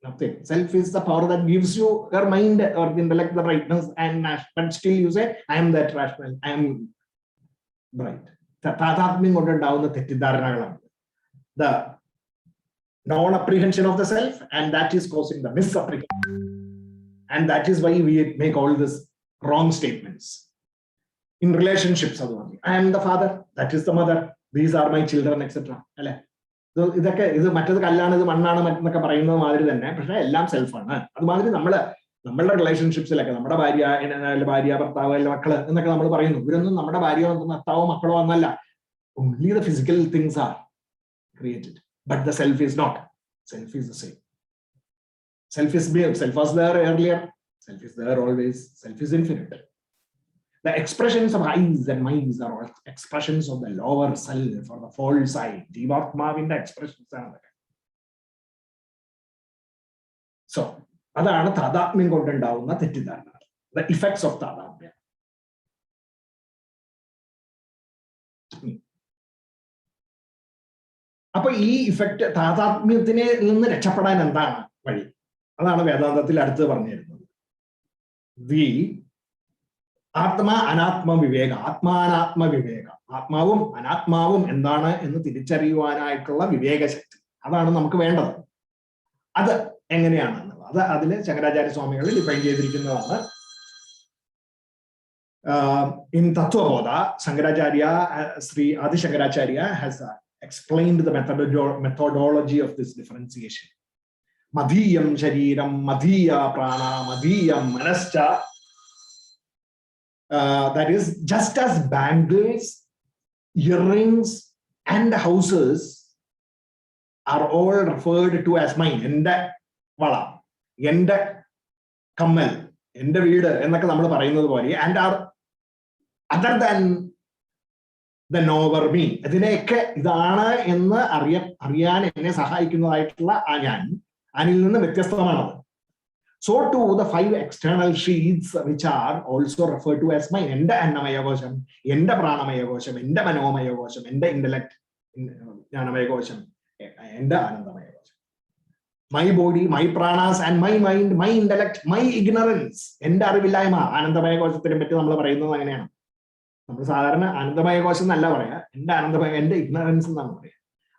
Speaker 4: Nothing. Self is the power that gives you your mind or the intellect, the brightness, but still you say, I am that rational, I am bright. The non-apprehension of the self, and that is causing the misapprehension. And that is why we make all these wrong statements. In relationships, I am the father, that is the mother, these are my children, etc. So this is matter self. Relationships like only the physical things are created, but the self is not. Self is the same. Self is there. Self was there earlier. Self is there always. Self is infinite. The expressions of I's and mi's are all expressions of the lower self or the false I. Jivatma in the expressions. So, that's the effects of Tadatmya. Now, this effect Tadatmyatine the Atma Anatma Viveka, Atma Anatma Viveka, Atmavum, Anatmavum, Endana in the Tichariwana Viveka Shakti. Adana Namka Venda. Other Engeniana, other Adele, Changrajari Swami, defined in Tattva Sankaracharya, Sri Adi Shankaracharya has explained the methodology of this differentiation. Madhiyam Shariram, Madhiya Prana, Madhiyam Manascha. That is, just as bangles, earrings, and houses are all referred to as mine. Enda Vala, Enda Kammal, Enda Vida, and are other than the knower me. Idana in the Arian in a Sahaikinaitla Ayan, and in the Methastaman. So too, the 5 external sheaths, which are also referred to as my Enda Annamaya Gosham, Enda Pranamaya Gosham, Enda Manomaya Gosham, Enda intellect, Janamaya Gosham, Enda Anandamaya Gosham. My body, my pranas, and my mind, my intellect, my ignorance, Enda Arivilaima, Anandamaya Gosham, Anandamaya Gosham, Enda Anandamaya, Enda ignorance.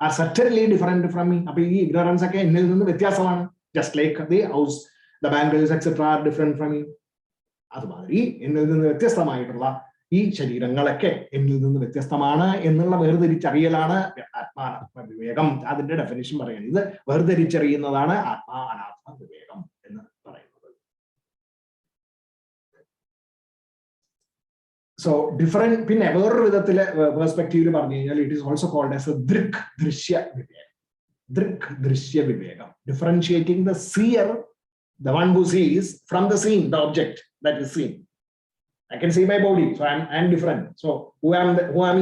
Speaker 4: are certainly different from me. Appo ee ignorance okke ennil ninnu vyatyasamana. Just like the house, the bangles, etc. are different from me. അതുമാതിരി എന്നിൽ നിന്ന് വ്യത്യസ്തമായിട്ടുള്ള ഈ ശരീരങ്ങളൊക്കെ എന്നിൽ നിന്ന് വ്യത്യസ്തമാണ് എന്നുള്ള വേർതിരിച്ചറിയലാണ് ആത്മാനാത്മ വിവേകം. അതിന്റെ ഡെഫിനിഷൻ പറയുന്നത് ഇത് വേർതിരിച്ചറിയുന്നതാണ് ആത്മാ അനാത്മ വിവേകം എന്ന് പറയുന്നത്. സോ ഡിഫറെന്റ്, പിന്നെ വേറൊരു വിധത്തിലെ പെർസ്പെക്റ്റീവിൽ പറഞ്ഞു കഴിഞ്ഞാൽ it is also called as a ദൃക് ദൃശ്യ വിവേകം. ദൃക് ദൃശ്യ വിവേകം, differentiating the seer, the one who sees, from the seen, the object that is seen. I can see my body, so I'm different. So who am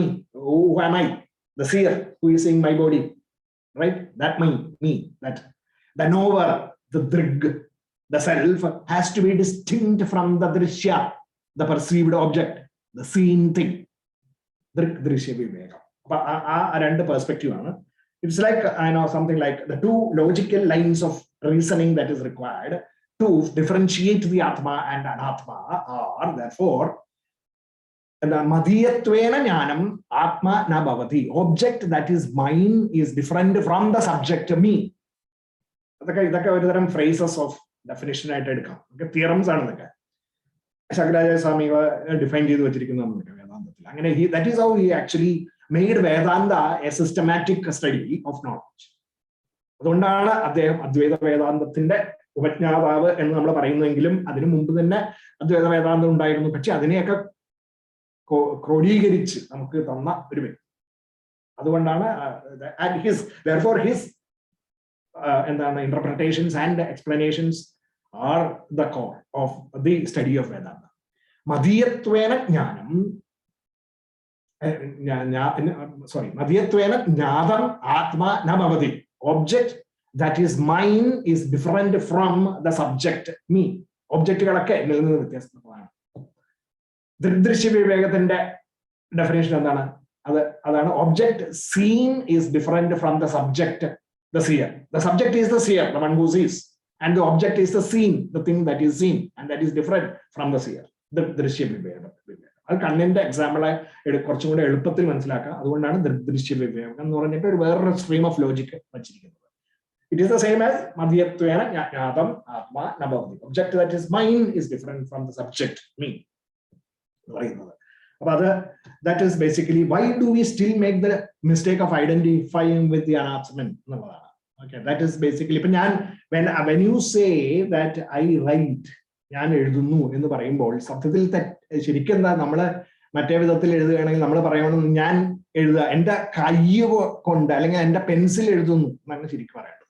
Speaker 4: I? Who am I? The seer who is seeing my body, right? That me, that the knower, the drig, the self has to be distinct from the drishya, the perceived object, the seen thing. Drig drishya viveka. Two perspective. It's like, I know, something like the two logical lines of reasoning that is required to differentiate the Atma and Anatma are therefore the Madhiyatvena Jnanam Atma na bhavati. Object that is mine is different from the subject me. That's a phrases of definition I did come. Theorems are the Shankaraja Swami defined it. That is how he actually made Vedanta a systematic study of knowledge. അതുകൊണ്ടാണ് അദ്ദേഹം അദ്വൈത വേദാന്തത്തിന്റെ ഉപജ്ഞാതാവ് എന്ന് നമ്മൾ പറയുന്നതെങ്കിലും അതിനു മുമ്പ് തന്നെ അദ്വൈത വേദാന്തം ഉണ്ടായിരുന്നു. പക്ഷെ അതിനെയൊക്കെ ക്രോഡീകരിച്ച് നമുക്ക് തന്ന ഒരു വ്യക്തി. അതുകൊണ്ടാണ് എന്താണ് interpretations and explanations are the core of the study of Vedanta. മതീയത്വേന ജ്ഞാനം, മതീയത്വേന ജ്ഞാതം ആത്മാ ന ഭവതി. Object that is mine is different from the subject me. ഒബ്ജക്റ്റുകളൊക്കെ എന്നിൽ നിന്ന് വ്യത്യസ്തമാണ്. ദൃശ്യ വിവേകത്തിന്റെ ഡെഫിനേഷൻ എന്താണ്? അതാണ് object seen is different from the subject, the seer. The subject is the seer, the one who sees, and the object is the seen, the thing that is seen, and that is different from the seer. ദൃശ്യ വിവേകം. അത് കണ്ണിന്റെ example കുറച്ചും കൂടെ എളുപ്പത്തിൽ മനസ്സിലാക്കാം. അതുകൊണ്ടാണ് ദൃശ്യ വിവേകം എന്ന് പറഞ്ഞിട്ട് ഒരു വേറൊരു സ്ട്രീം ഓഫ് ലോജിക് വച്ചിരിക്കുന്നത്. It is the same as മധ്യത്വേന ജ്ഞാതം ആത്മാ ന ഭവതി. Object that is mine is different from the subject me എന്ന് പറയുന്നത്. അപ്പൊ അത് that is basically why do we still make the mistake of identifying with the അനാത്മൻ എന്നുള്ളതാണ്. ഓക്കെ, ദാറ്റ് ഈസ് ബേസിക്കലി ഇപ്പൊ ഞാൻ when you say that I write, ഞാൻ എഴുതുന്നു എന്ന് പറയുമ്പോൾ സത്യത്തിൽ ശരിക്കും എന്താ, നമ്മള് മറ്റേ വിധത്തിൽ എഴുതുകയാണെങ്കിൽ നമ്മൾ പറയണം ഞാൻ എഴുതുക എന്റെ കൈ കൊണ്ട് അല്ലെങ്കിൽ എന്റെ പെൻസിൽ എഴുതുന്നു എന്നാണ് ശരിക്കും പറയേണ്ടത്,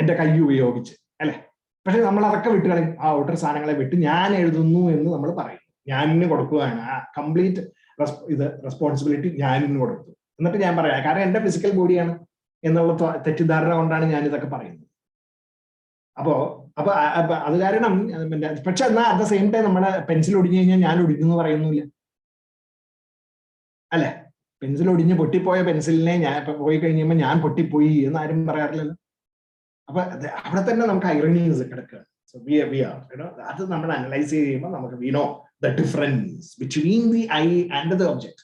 Speaker 4: എന്റെ കൈ ഉപയോഗിച്ച്, അല്ലെ? പക്ഷെ നമ്മൾ അതൊക്കെ വിട്ട് കളയും, ആ ഔട്ടർ സാധനങ്ങളെ വിട്ട് ഞാൻ എഴുതുന്നു എന്ന് നമ്മൾ പറയുന്നു. ഞാനിന് കൊടുക്കുകയാണ് ആ കംപ്ലീറ്റ് റെസ്പോൺസിബിലിറ്റി ഞാനിന് കൊടുത്തു. എന്നിട്ട് ഞാൻ പറയാം കാരണം എന്റെ ഫിസിക്കൽ ബോഡിയാണ് എന്നുള്ള തെറ്റിദ്ധാരണ കൊണ്ടാണ് ഞാൻ ഇതൊക്കെ പറയുന്നത്. അപ്പൊ അത് കാരണം, പക്ഷെ എന്നാൽ അറ്റ് ദ സെയിം ടൈം നമ്മുടെ പെൻസിൽ ഒടിഞ്ഞു കഴിഞ്ഞാൽ ഞാൻ ഒടിഞ്ഞു എന്ന് പറയുന്നില്ല, അല്ലെ? പെൻസിൽ ഒടിഞ്ഞ് പൊട്ടിപ്പോയ പെൻസിലിനെ ഞാൻ പോയി കഴിഞ്ഞപ്പോൾ ഞാൻ പൊട്ടിപ്പോയി എന്ന് ആരും പറയാറില്ലല്ലോ. അപ്പൊ അവിടെ തന്നെ നമുക്ക് ഐറണീസ് കിടക്കുക. സോ അത് നമ്മൾ അനലൈസ് ചെയ്യുമ്പോൾ നമുക്ക് we know the difference between the I and the object.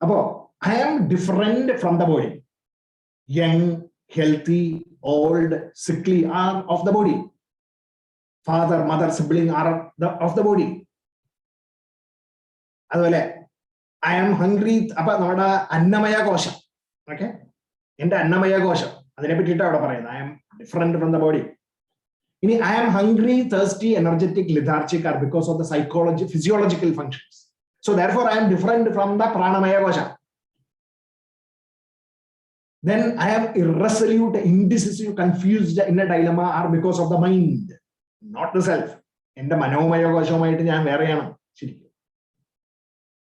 Speaker 4: അപ്പോ I am different from the body. Young, healthy, old, sickly are of the body. Father, mother, sibling are of the body. അതുപോലെ I am hungry. അപ്പൊ നമ്മുടെ അന്നമയ കോശം, okay, എന്റെ അന്നമയ കോശം, അതിനെ പറ്റിയിട്ട് അവിടെ പറയുന്നത് I am different from the body. ഇനി I am hungry, thirsty, energetic, lethargic are because of the physiological functions. So therefore I am different from the പ്രാണമയ കോശം. Then I am irresolute, indecisive, confused, in a dilemma are because of the mind, not the self. എന്റെ മനോമയ കോശവുമായിട്ട് ഞാൻ വേറെയാണ് ശരിക്കും.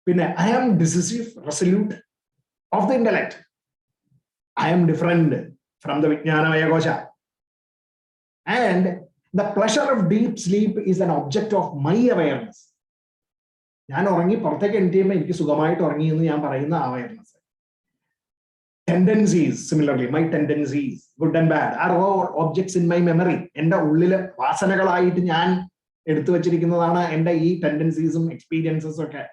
Speaker 4: പിന്നെ I am decisive, resolute of the intellect. I am different from the Vijnanamaya kosha. And the pleasure of deep sleep is an object of my awareness. ഞാൻ ഉറങ്ങി പുറത്തേക്ക് എണീറ്റുമ്പോൾ എനിക്ക് സുഖമായിട്ട് ഉറങ്ങി എന്ന് ഞാൻ പറയുന്ന awareness. Tendencies, similarly, my tendencies, good and bad, are all objects in my memory. എന്റെ ഉള്ളില് വാസനകളായിട്ട് ഞാൻ എടുത്തു വച്ചിരിക്കുന്നതാണ് എന്റെ ഈ ടെൻഡൻസീസും എക്സ്പീരിയൻസസും ഒക്കെ.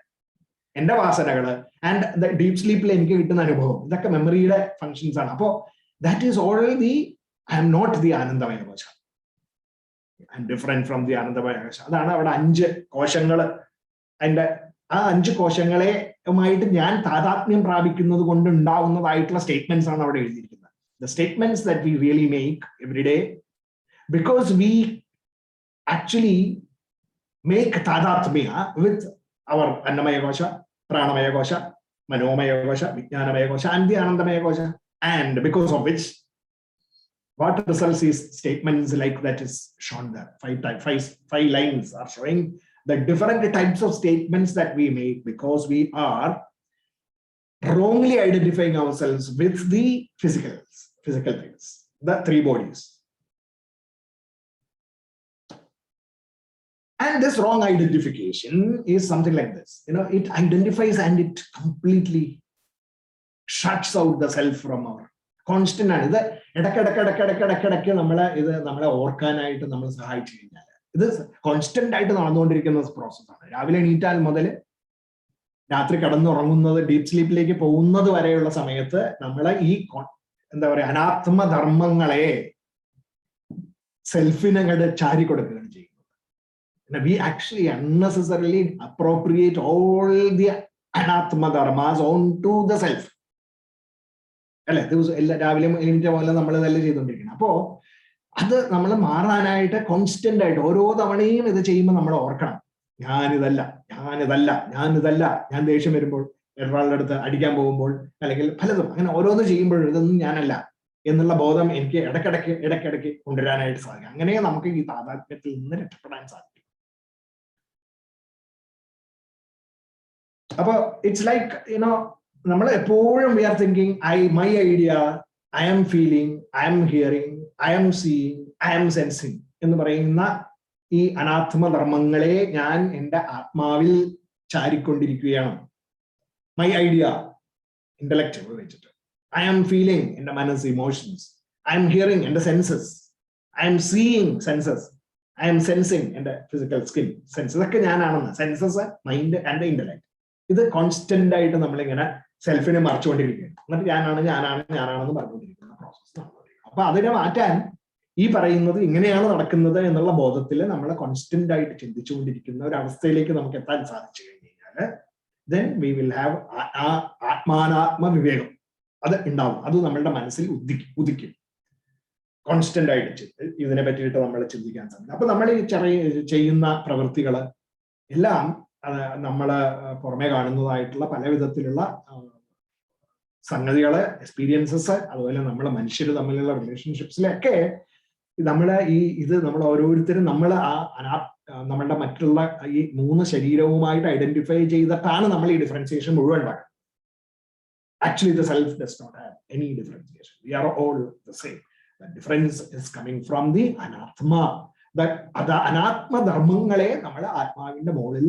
Speaker 4: എന്റെ വാസനകള് ആൻഡ് ഡീപ് സ്ലീപ്പിൽ എനിക്ക് കിട്ടുന്ന അനുഭവം, ഇതൊക്കെ മെമ്മറിയുടെ ഫങ്ഷൻസ് ആണ്. അപ്പോ that is all the I am not the ആനന്ദമയ കോശ, I am different from the ആനന്ദമയ കോശ. അതാണ് അവിടെ 5 കോശങ്ങള്. അതിന്റെ ആ 5 കോശങ്ങളെയുമായിട്ട് ഞാൻ താതാത്മ്യം പ്രാപിക്കുന്നത് കൊണ്ട് ഉണ്ടാവുന്നതായിട്ടുള്ള സ്റ്റേറ്റ്മെന്റ്സ് ആണ് അവിടെ എഴുതിയിരിക്കുന്നത്. The statements that we really make every day, because we actually make tadatmya with our annamaya kosha, pranamaya kosha, manomaya kosha, vijnanamaya kosha and the anandamaya kosha, and because of which what results is statements like that is shown there. 5 lines are showing the different types of statements that we make because we are wrongly identifying ourselves with the physical things, the 3 bodies. And this wrong identification is something like this. It identifies and it completely shuts out the self from our constant. And ഇത് ഇടയ്ക്കിടയ്ക്ക് നമ്മളെ ഓർക്കാനായിട്ട് നമ്മൾ സഹായിച്ചു കഴിഞ്ഞാൽ ഇത് constant ആയിട്ട് നടന്നുകൊണ്ടിരിക്കുന്ന പ്രോസസ്സാണ്. രാവിലെ എണീറ്റാൽ മുതൽ രാത്രി കടന്നുറങ്ങുന്നത്, ഡീപ് സ്ലീപ്പിലേക്ക് പോകുന്നത് വരെയുള്ള സമയത്ത് നമ്മളെ ഈ എന്താ പറയാ അനാത്മധർമ്മങ്ങളെ സെൽഫിനങ്ങട് ചാരി കൊടുക്കുകയാണ് ചെയ്യുന്നത്. We actually unnecessarily appropriate all the anatma dharmas onto the self. അല്ലെ, രാവിലെ എണീറ്റ പോലെ നമ്മൾ ഇതെല്ലാം ചെയ്തുകൊണ്ടിരിക്കണം. അപ്പോ അത് നമ്മൾ മാറാനായിട്ട് കോൺസ്റ്റന്റ് ആയിട്ട് ഓരോ തവണയും ഇത് ചെയ്യുമ്പോൾ നമ്മൾ ഓർക്കണം, ഞാനിതല്ല. ഞാൻ ദേഷ്യം വരുമ്പോൾ, ഒരാളുടെ അടുത്ത് അടിക്കാൻ പോകുമ്പോൾ, അല്ലെങ്കിൽ പലതും അങ്ങനെ ഓരോന്ന് ചെയ്യുമ്പോഴും ഇതൊന്നും ഞാനല്ല എന്നുള്ള ബോധം എനിക്ക് ഇടയ്ക്കിടയ്ക്ക് കൊണ്ടുവരാനായിട്ട് സാധിക്കും. അങ്ങനെ നമുക്ക് ഈ താതാത്മ്യത്തിൽ നിന്ന് രക്ഷപ്പെടാൻ സാധിക്കും. അപ്പൊ ഇറ്റ്സ് ലൈക്ക് നമ്മൾ എപ്പോഴും we are thinking my idea, I am feeling, I am hearing, I am seeing, I am sensing എന്ന് പറയുന്ന ഈ അനാത്മധർമ്മങ്ങളെ ഞാൻ എൻ്റെ ആത്മാവിൽ ചാരിക്കൊണ്ടിരിക്കുകയാണ്. മൈ ഐഡിയ ഇന്റലക്ട് വെച്ചിട്ട്, ഐ ആം ഫീലിംഗ് എൻ്റെ മനസ്സ്, ഇമോഷൻസ്, ഐ ആം ഹിയറിംഗ് എൻ്റെ senses, I am seeing senses, I am sensing എൻ്റെ ഫിസിക്കൽ സ്കിൻ സെൻസ്, ഇതൊക്കെ ഞാനാണെന്ന്. സെൻസസ്, മൈൻഡ് ആൻഡ് ഇന്റലക്ട്, ഇത് കോൺസ്റ്റന്റ് ആയിട്ട് നമ്മളിങ്ങനെ സെൽഫിനെ മറിച്ചുകൊണ്ടിരിക്കുകയാണ്. എന്നിട്ട് ഞാനാണെന്ന് പറഞ്ഞുകൊണ്ടിരിക്കുന്ന പ്രോസസ് നടന്നുകൊണ്ടിരിക്കുന്നത്. അപ്പൊ അതിനെ മാറ്റാൻ ഈ പറയുന്നത് ഇങ്ങനെയാണ് നടക്കുന്നത് എന്നുള്ള ബോധത്തിൽ നമ്മൾ കോൺസ്റ്റന്റ് ആയിട്ട് ചിന്തിച്ചുകൊണ്ടിരിക്കുന്ന ഒരു അവസ്ഥയിലേക്ക് നമുക്ക് എത്താൻ സാധിച്ചു കഴിഞ്ഞാൽ then we will have ആത്മാനാത്മ വിവേകം. അത് ഉണ്ടാവും, അത് നമ്മളുടെ മനസ്സിൽ ഉദിക്കും. കോൺസ്റ്റന്റ് ആയിട്ട് ഇതിനെ പറ്റിയിട്ട് നമ്മൾ ചിന്തിക്കാൻ സാധിക്കും. അപ്പൊ നമ്മൾ ഈ ചെയ്യുന്ന പ്രവൃത്തികള് എല്ലാം നമ്മള് പുറമെ കാണുന്നതായിട്ടുള്ള പല വിധത്തിലുള്ള സംഗതികള്, എക്സ്പീരിയൻസസ്, അതുപോലെ നമ്മളെ മനുഷ്യർ തമ്മിലുള്ള റിലേഷൻഷിപ്സിലൊക്കെ നമ്മൾ ഓരോരുത്തരും നമ്മളുടെ മറ്റുള്ള ഈ 3 ശരീരവുമായിട്ട് ഐഡന്റിഫൈ ചെയ്തിട്ടാണ് നമ്മൾ ഈ ഡിഫറൻസിയേഷൻ മുഴുവൻ ഉണ്ടാക്കുന്നത്. Actually, the self does not have any differentiation. We are all the same. The difference is coming from the anatma. That anatma dharmങ്ങളെ നമ്മൾ ആത്മാവിന്റെ മുകളിൽ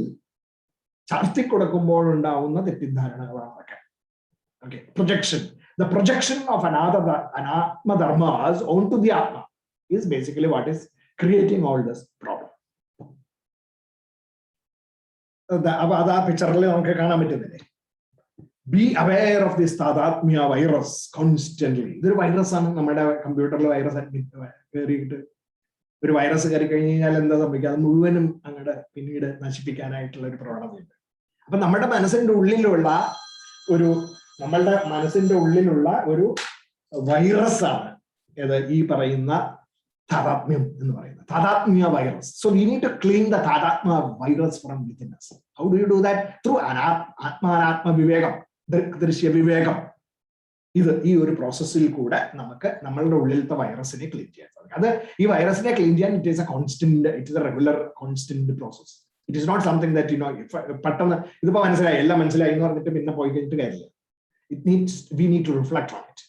Speaker 4: ചാർത്തി കൊടുക്കുമ്പോൾ ഉണ്ടാവുന്ന തെറ്റിദ്ധാരണകളാണ് അതൊക്കെ. Okay, projection. The projection of anatma dharmas onto the atma is basically what is creating all this problem. അതാ പിക്ചറിൽ നമുക്ക് കാണാൻ പറ്റുന്നില്ലേ? Be aware of this tadatmya virus constantly. ഇതൊരു വൈറസ് ആണ്. നമ്മുടെ കമ്പ്യൂട്ടറിൽ വൈറസ് കയറിയിട്ട് ഒരു വൈറസ് കയറി കഴിഞ്ഞ് കഴിഞ്ഞാൽ എന്താ സംഭവിക്കുക? അത് മുഴുവനും അങ്ങോട്ട് പിന്നീട് നശിപ്പിക്കാനായിട്ടുള്ള ഒരു പ്രവണതയുണ്ട്. അപ്പൊ നമ്മുടെ മനസ്സിന്റെ ഉള്ളിലുള്ള ഒരു വൈറസ് ആണ് ഏത് ഈ പറയുന്ന താതാത്മ്യം എന്ന് പറയുന്നത്, താതാത്മ്യ virus. So we need to clean the താതാത്മ്യ virus from within us. How do you do that? Through ആത്മാനാത്മ വിവേകം, ദൃശ്യ വിവേകം. ഈ ഒരു പ്രോസസ്സിൽ കൂടെ നമുക്ക് നമ്മളുടെ ഉള്ളിലത്തെ വൈറസിനെ ക്ലീൻ ചെയ്യാൻ സാധിക്കും. അത് ഈ വൈറസിനെ ക്ലീൻ ചെയ്യാൻ it is a regular constant process. It is not something that പെട്ടെന്ന് ഇതിപ്പോ മനസ്സിലായി, എല്ലാം മനസ്സിലായി എന്ന് പറഞ്ഞിട്ട് പിന്നെ പോയി കഴിഞ്ഞിട്ട് കാര്യമില്ല. We need to reflect on it.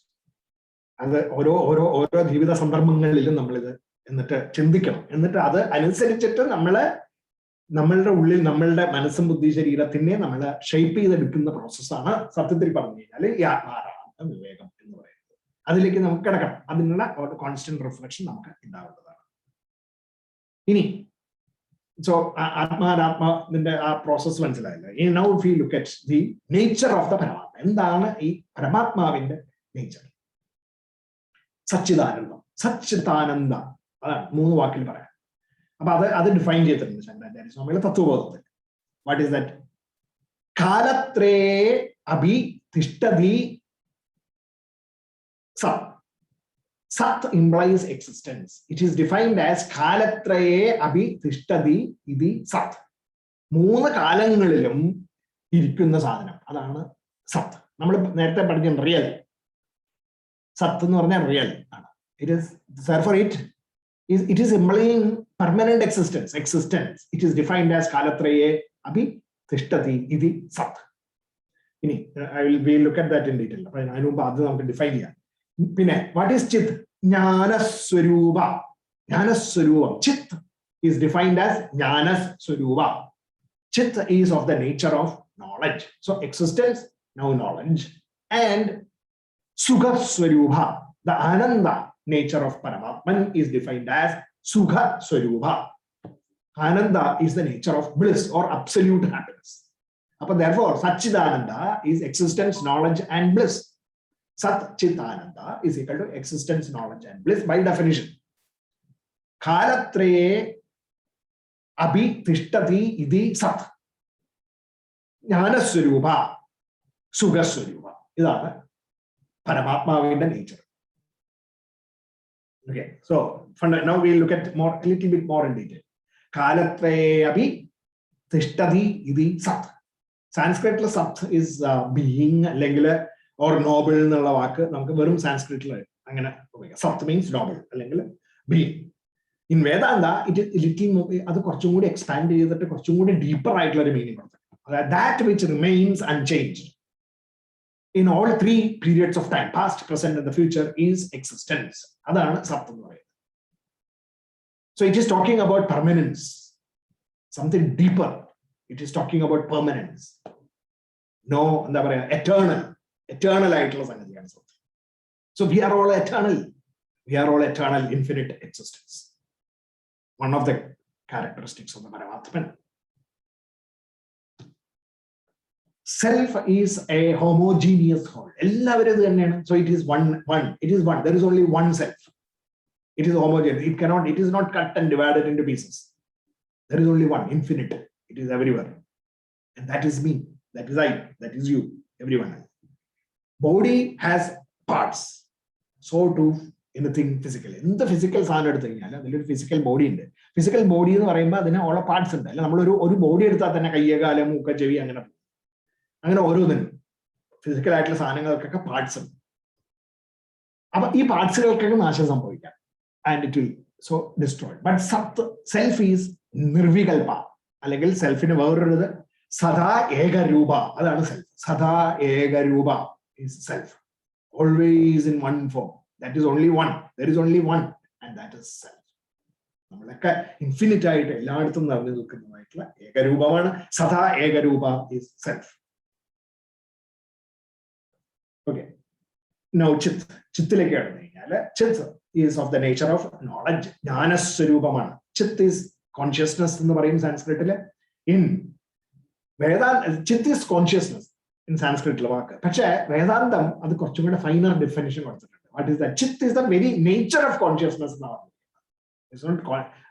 Speaker 4: അത് ഓരോ ജീവിത സന്ദർഭങ്ങളിലും നമ്മളിത് എന്നിട്ട് ചിന്തിക്കണം. എന്നിട്ട് അത് അനുസരിച്ചിട്ട് നമ്മളുടെ ഉള്ളിൽ നമ്മളുടെ മനസ്സും ബുദ്ധി ശരീരത്തിനെ നമ്മൾ ഷേപ്പ് ചെയ്തെടുക്കുന്ന പ്രോസസ്സാണ് സത്യത്തിൽ പറഞ്ഞു കഴിഞ്ഞാൽ ഈ ആത്മാരാത്മ വിവേകം എന്ന് പറയുന്നത്. അതിലേക്ക് നമുക്ക് കിടക്കണം. അതിനുള്ള കോൺസ്റ്റന്റ് റിഫ്ലക്ഷൻ നമുക്ക് ഉണ്ടാവേണ്ടതാണ്. ഇനി So Atma process now if we look at the nature of the Paramatma, and Paramatma nature. Satchidananda. Satchitananda. Other defined there is no tattva. What is that? Kalatre abhi tishtadi sat. Sat implies existence. It is defined as Kalatraye abhi tishtadi idi sat. Moona kalangalilum irikkunna sadhanam. Adana sat. Nammal nerthe padichan real. Sat ennu parnal real. It is therefore it is implying permanent existence. Existence. It is defined as Kalatraye abhi tishtadi idi sat. We'll look at that in detail. I know we can define here. What is Chit? Jnana Swarupa. Jnana Swarupa. Chit is defined as Jnana Swarupa. Chit is of the nature of knowledge. So existence, now knowledge. And Sukha Swarupa. The Ananda nature of Paramatman is defined as Sukha Swarupa. Ananda is the nature of bliss or absolute happiness. Therefore, Satchidananda is existence, knowledge, and bliss. Sat Chit Ananda is equal to existence, knowledge, and bliss by definition. Kalatraye abhi tishtati idi sat. Jnana Swarupa. Sukha Swarupa. This is Paramatma nature. Okay, so now we'll look at a little bit more in detail. Kalatraye abhi tishtati idi sat. Sanskrit sat is being, regular, or noble. Sanskrit sat means noble, being. In Vedanta, it is little expanded, deeper meaning. That which remains unchanged in all three periods of time, past, present, and the future, is existence. That's Sat. So it is talking about permanence, something deeper. It is talking about permanence. No, eternal. Eternal. So we are all eternal. We are all eternal, infinite existence. One of the characteristics of the ParamAtman. Self is a homogeneous whole. So it is one. It is one. There is only one self. It is homogeneous. It is not cut and divided into pieces. There is only one, infinite. It is everywhere. And that is me. That is I. That is you. Everyone. Body has parts. So too anything physical. In the physical physical body. Physical body is all parts. One body is physical parts. These parts and it will so destroy. But self is nirvikalpa. Self in a Sada Ega Rupa. That's self. Sada Ega Rupa is self. Always in one form. That is only one. There is only one. And that is self. Infinite. Ega Rupa. Sada Ega Rupa is self. Okay. Now Chit. Chit is of the nature of knowledge. Jnana Swarupamana. Chit is consciousness in Sanskrit. In Vedanta, Chit is consciousness in Sanskrit. But Vedanta is a finer definition. What is that? Chit is the very nature of consciousness. It's not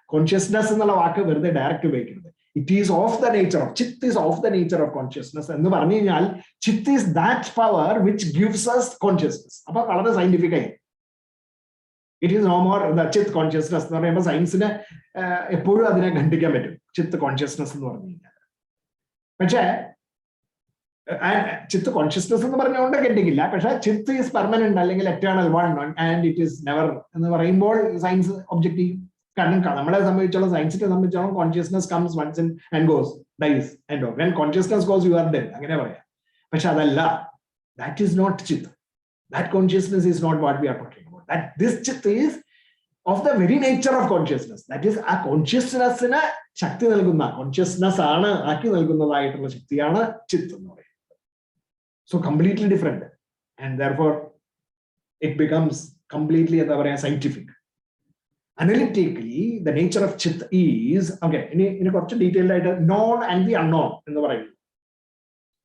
Speaker 4: consciousness in the direct way. It is of the nature of Chit is of the nature of consciousness. And the Chit is that power which gives us consciousness. That's scientific. It is no more the Chit consciousness. Science is a Chit consciousness. And Chit consciousness is Chit is permanent, eternal one, and it is never rainbow science objective. Science consciousness comes once and goes, dies, and when consciousness goes, you are dead. That is not Chit. That consciousness is not what we are talking about. That this Chit is of the very nature of consciousness. That is a consciousness in a Shakti Nalguna. Consciousness ana Aki Nalguna Shaktiana Chit. So completely different. And therefore it becomes completely scientific. analytically, the nature of chit is, okay, in a കുറച്ച് detailed ആയിട്ട് known and the unknown എന്ന് പറയുന്നു.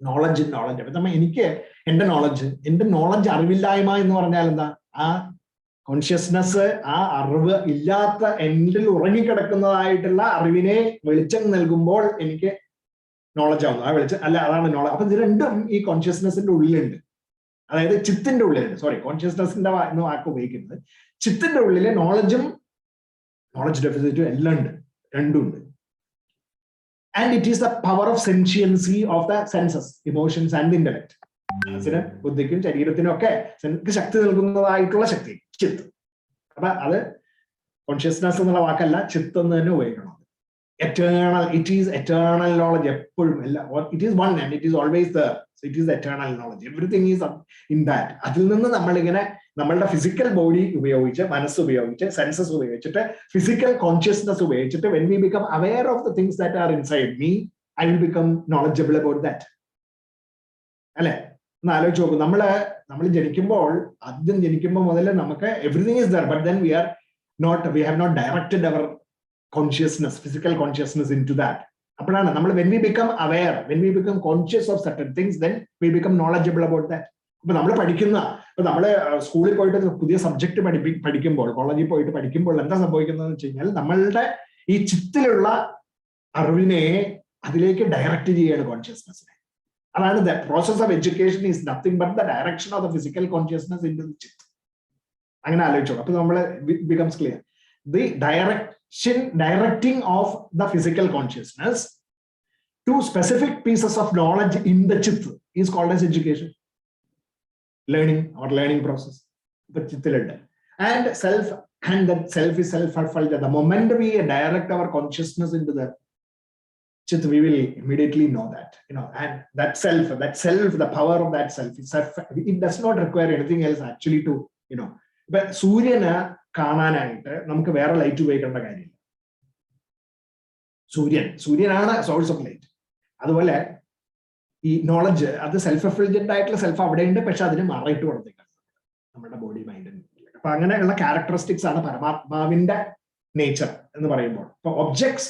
Speaker 4: Knowledge. അപ്പൊ എന്റെ knowledge അറിവില്ലായ്മ എന്ന് പറഞ്ഞാൽ എന്താ? ആ കോൺഷ്യസ്നസ്, ആ അറിവ് ഇല്ലാത്ത എന്നിൽ ഉറങ്ങിക്കിടക്കുന്നതായിട്ടുള്ള അറിവിനെ വെളിച്ചം നൽകുമ്പോൾ എനിക്ക് നോളജ് ആവുന്നു. ആ വെളിച്ചം അല്ല, അതാണ് നോളജ്. അപ്പൊ ഇത് രണ്ടും ഈ കോൺഷ്യസ്നസിന്റെ ഉള്ളിലുണ്ട്. അതായത് ചിത്തിന്റെ ഉള്ളിലുണ്ട്. സോറി, കോൺഷ്യസ്നസിന്റെ എന്ന് വാക്ക് ഉപയോഗിക്കുന്നത്. ചിത്തിന്റെ ഉള്ളിലെ നോളജ് ഡെഫിസിറ്റും എല്ലാം ഉണ്ട്, രണ്ടും ഉണ്ട്. And it is the power of sentiency of the senses, emotions and intellect. മനസ്സിന്, ബുദ്ധിക്കും ശരീരത്തിനും ഒക്കെ ശക്തി നൽകുന്നതായിട്ടുള്ള ശക്തി ചിത്ത്. അപ്പൊ അത് കോൺഷ്യസ്നസ് എന്നുള്ള വാക്കല്ല, ചിത്ത് എന്ന് തന്നെ ഉപയോഗിക്കണം. Eternal, it is eternal knowledge. എപ്പോഴും എല്ലാം, it is one and it is always there. It is eternal knowledge. Everything is in that. അതിൽ നിന്ന് നമ്മളിങ്ങനെ നമ്മളുടെ ഫിസിക്കൽ ബോഡി ഉപയോഗിച്ച്, മനസ്സ് ഉപയോഗിച്ച്, സെൻസസ് ഉപയോഗിച്ചിട്ട്, ഫിസിക്കൽ കോൺഷ്യസ്നസ് ഉപയോഗിച്ചിട്ട്, when we become aware of the things that are inside me, I will become knowledgeable about that. അല്ലെ? ഒന്ന് ആലോചിച്ച് നോക്കും. നമ്മൾ ആദ്യം ജനിക്കുമ്പോൾ മുതൽ നമുക്ക് everything is there, but then we have not directed our consciousness, physical consciousness into that. അപ്പോഴാണ് നമ്മൾ when we become aware, when we become conscious of certain things, then we become knowledgeable about that. ഇപ്പൊ നമ്മൾ നമ്മള് സ്കൂളിൽ പോയിട്ട് പുതിയ subject പഠിക്കുമ്പോൾ, കോളേജിൽ പോയിട്ട് പഠിക്കുമ്പോൾ എന്താ സംഭവിക്കുന്നതെന്ന് വെച്ച് കഴിഞ്ഞാൽ, നമ്മളുടെ ഈ ചിത്തിലുള്ള അറിവിനെ അതിലേക്ക് ഡയറക്റ്റ് ചെയ്യാണ് കോൺഷ്യസ്നെസ്സിനെ. അതാണ് the process of education is nothing but the direction of the physical consciousness in the ചിത്ത്. അങ്ങനെ ആലോചിച്ചോളൂ. അപ്പൊ നമ്മള് becomes clear. The directing of the physical consciousness to specific pieces of knowledge in the chit is called as education. Learning or learning process. And that self is self-fulfilled. The moment we direct our consciousness into the chit, we will immediately know that, and that self, the power of that self, it does not require anything else actually to, but Suryana കാണാനായിട്ട് നമുക്ക് വേറെ light ഉപയോഗിക്കേണ്ട കാര്യമില്ല. സൂര്യനാണ് source of light. അതുപോലെ ഈ knowledge, അത് self എഫിൾജന്റ് ആയിട്ടുള്ള സെൽഫ് അവിടെ ഉണ്ട്, പക്ഷെ അതിന് മറയിട്ട് കൊടുത്തേക്കാണ് നമ്മുടെ ബോഡി, മൈൻഡ്. അപ്പൊ അങ്ങനെയുള്ള ക്യാരക്ടറിസ്റ്റിക്സ് ആണ് പരമാത്മാവിന്റെ നേച്ചർ എന്ന് പറയുമ്പോൾ. ഇപ്പൊ objects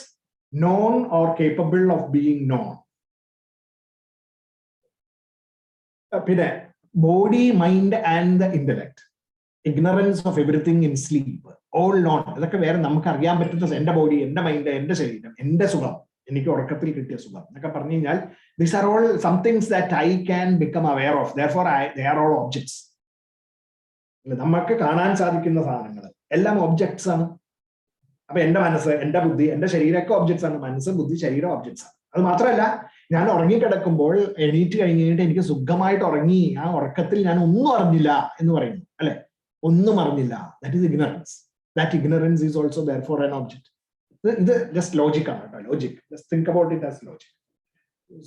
Speaker 4: known or capable of being known. പിന്നെ body, mind and the intellect, ignorance of everything in sleep, all known. ഇതൊക്കെ വേറെ നമുക്ക് അറിയാൻ പറ്റുന്ന, എന്റെ ബോഡി, എന്റെ മൈൻഡ്, എന്റെ ശരീരം, എന്റെ സുഖം, എനിക്ക് ഉറക്കത്തിൽ കിട്ടിയ സുഖം എന്നൊക്കെ പറഞ്ഞു കഴിഞ്ഞാൽ, these are all some things that I can become aware of. Therefore they are all objects. നമുക്ക് കാണാൻ സാധിക്കുന്ന സാധനങ്ങൾ എല്ലാം ഒബ്ജക്ട്സ് ആണ്. അപ്പൊ എന്റെ മനസ്സ്, എന്റെ ബുദ്ധി, എന്റെ ശരീരമൊക്കെ ഒബ്ജക്ട്സ് ആണ്. മനസ്സ്, ബുദ്ധി, ശരീരം ഒബ്ജക്ട്സ് ആണ്. അത് മാത്രമല്ല, ഞാൻ ഉറങ്ങിക്കിടക്കുമ്പോൾ എണീറ്റ് കഴിഞ്ഞിട്ട് എനിക്ക് സുഖമായിട്ട് ഉറങ്ങി, ആ ഉറക്കത്തിൽ ഞാൻ ഒന്നും അറിഞ്ഞില്ല എന്ന് പറയുന്നു, അല്ലെ? ഒന്നും അറിഞ്ഞില്ല. That is ignorance. That ignorance is also therefore an object. ഇത് ജസ്റ്റ് ലോജിക് ആണ് കേട്ടോ. Logic, just think about it as logic,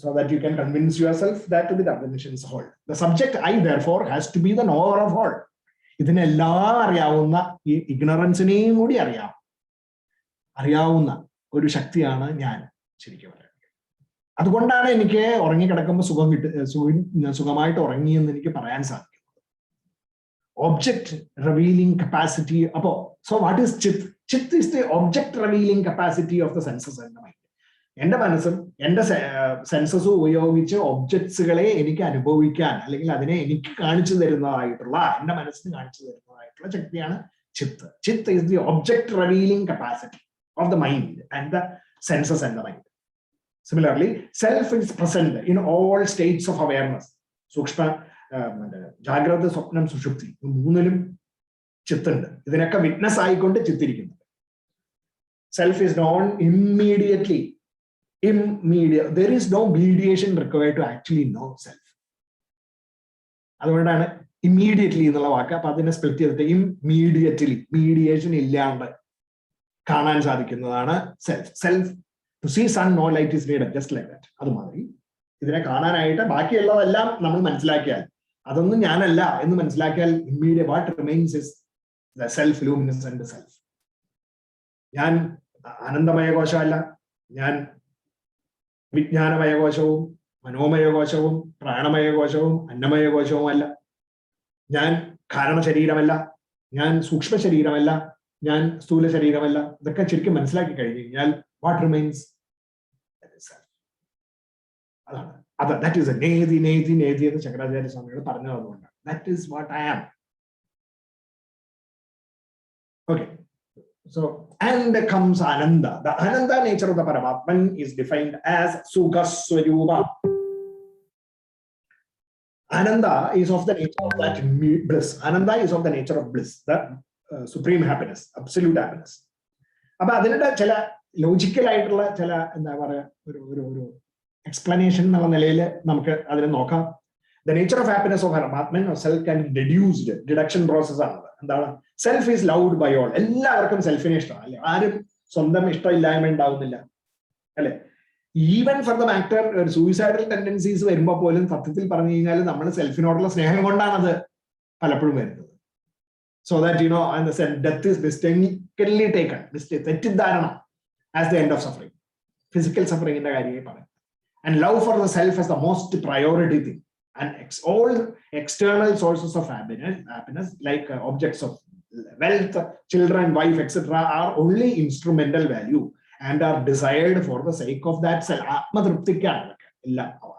Speaker 4: so that you can convince yourself that to be the definition is whole. The subject I therefore has to be the knower of all. ഇതിനെല്ലാം അറിയാവുന്ന, ഈ ഇഗ്നറൻസിനെയും കൂടി അറിയാവുന്ന ഒരു ശക്തിയാണ് ഞാൻ, ശരിക്കും പറയാം. അതുകൊണ്ടാണ് എനിക്ക് ഉറങ്ങിക്കിടക്കുമ്പോൾ സുഖമായിട്ട് ഉറങ്ങിയെന്ന് എനിക്ക് പറയാൻ സാധിക്കും. Object revealing capacity. So what is chit? Chit is the object revealing capacity of the senses and the mind. എന്റെ മനസ്സും എന്റെ സെൻസസും ഉപയോഗിച്ച് ഒബ്ജക്ട്സുകളെ എനിക്ക് അനുഭവിക്കാൻ, അല്ലെങ്കിൽ അതിനെ എനിക്ക് കാണിച്ചു തരുന്നതായിട്ടുള്ള, എന്റെ മനസ്സിന് കാണിച്ചു തരുന്നതായിട്ടുള്ള ശക്തിയാണ് ചിത്ത്. ചിത്ത് is the object revealing capacity of the mind and the senses and the mind. Similarly, self is present in all states of awareness. സൂക്ഷ്മ, ജാഗ്രത, സ്വപ്നം, സുഷുപ്തി, മൂന്നിലും ചിത്തുണ്ട്. ഇതിനൊക്കെ വിറ്റ്നസ് ആയിക്കൊണ്ട് ചിത്തിരിക്കുന്നു. Self is known immediately. There is no mediation required to actually know self. അതുകൊണ്ടാണ് immediately എന്നുള്ള വാക്ക്. അപ്പൊ അതിനെ സ്പ്ലിറ്റ് ചെയ്തിട്ട് ഇമ്മീഡിയറ്റ്ലി, മീഡിയേഷൻ ഇല്ലാണ്ട് കാണാൻ സാധിക്കുന്നതാണ് self. Self to see sun no light is needed, just like that. അതുമാതിരി ഇതിനെ കാണാനായിട്ട് ബാക്കിയുള്ളതെല്ലാം നമ്മൾ മനസ്സിലാക്കിയാൽ, അതൊന്നും ഞാനല്ല എന്ന് മനസ്സിലാക്കിയാൽ, immediate what remains is the self, luminous and self. ഞാൻ ആനന്ദമയ കോശമല്ല, ഞാൻ വിജ്ഞാനമയ കോശവും മനോമയ കോശവും പ്രാണമയ കോശവും അന്നമയ കോശവും അല്ല, ഞാൻ കാരണ ശരീരമല്ല, ഞാൻ സൂക്ഷ്മ ശരീരമല്ല, ഞാൻ സ്ഥൂല ശരീരമല്ല, ഇതൊക്കെ ശരിക്കും മനസ്സിലാക്കി കഴിഞ്ഞു കഴിഞ്ഞാൽ വാട്ട് റിമൈൻസ്? അതാണ് അത്. ദാറ്റ് ഈസ് നേതി നേതി നേതി എന്ന് ശങ്കരാചാര്യ സ്വാമികൾ പറഞ്ഞു തന്നുകൊണ്ടാണ്. That is what I am. Okay. So, and comes Ananda. The Ananda nature of the Paramatman is defined as Sukha Swarupa. Ananda is of the nature of that bliss. Ananda is of the nature of bliss, the supreme happiness, absolute happiness. But അതിന്റെ ചില logical ആയിട്ടുള്ള ചില എന്താ പറയുക ഒരു explanation എന്നുള്ള നിലയിൽ നമുക്ക് അതിനെ നോക്കാം. The nature of happiness of Paramatman or self can be deduced. Deduction process ആണ്. എന്താണ്? Self is loved by all. എല്ലാവർക്കും സെൽഫിനെ ഇഷ്ടമാണ് അല്ലെ? ആരും സ്വന്തം ഇഷ്ടമില്ലായ്മ ഉണ്ടാവുന്നില്ല അല്ലെ? Even for the matter suicidal tendencies വരുമ്പോൾ പോലും സത്യത്തിൽ പറഞ്ഞു കഴിഞ്ഞാൽ നമ്മൾ സെൽഫിനോടുള്ള സ്നേഹം കൊണ്ടാണ് അത് പലപ്പോഴും വരുന്നത്. So that you know death is mistakenly taken, തെറ്റിദ്ധാരണ as the end of suffering, physical സഫറിങ്ങിന്റെ കാര്യമായി പറയും. And love for the self as the most priority thing. And all external sources of happiness like objects of wealth, children, wife, etc. are only instrumental value and are desired for the sake of that self.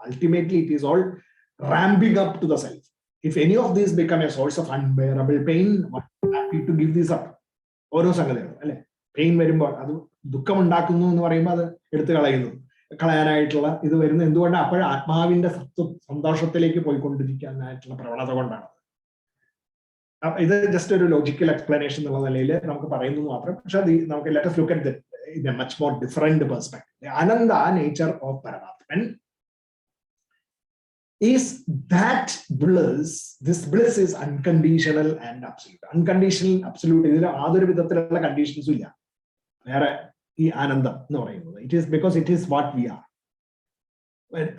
Speaker 4: Ultimately, it is all ramping up to the self. If any of these become a source of unbearable pain, one is happy to give this up. Pain വരുമ്പോൾ അത് ദുഃഖം ഉണ്ടാക്കുന്നു എന്ന് പറയുമ്പോൾ അത് എടുത്തു കളയാനായിട്ടുള്ള ഇത് വരുന്നത് എന്തുകൊണ്ട്? അപ്പോൾ ആത്മാവിന്റെ സന്തോഷത്തിലേക്ക് പോയിക്കൊണ്ടിരിക്കാനായിട്ടുള്ള പ്രവണത കൊണ്ടാണ്. ഇത് ജസ്റ്റ് ഒരു ലോജിക്കൽ എക്സ്പ്ലനേഷൻ എന്നുള്ള നിലയിൽ നമുക്ക് പറയുന്നത് മാത്രം. പക്ഷെ അത് നമുക്ക് let us look at in a much more different perspective. The Ananda nature of Paramatman is that bliss. This bliss is unconditional and absolute. Unconditional, absolute. ഇതിൽ യാതൊരു വിധത്തിലുള്ള കണ്ടീഷൻസും ഇല്ല. വേറെ ഈ ആനന്ദം എന്ന് പറയുന്നത് it is because it is what we are.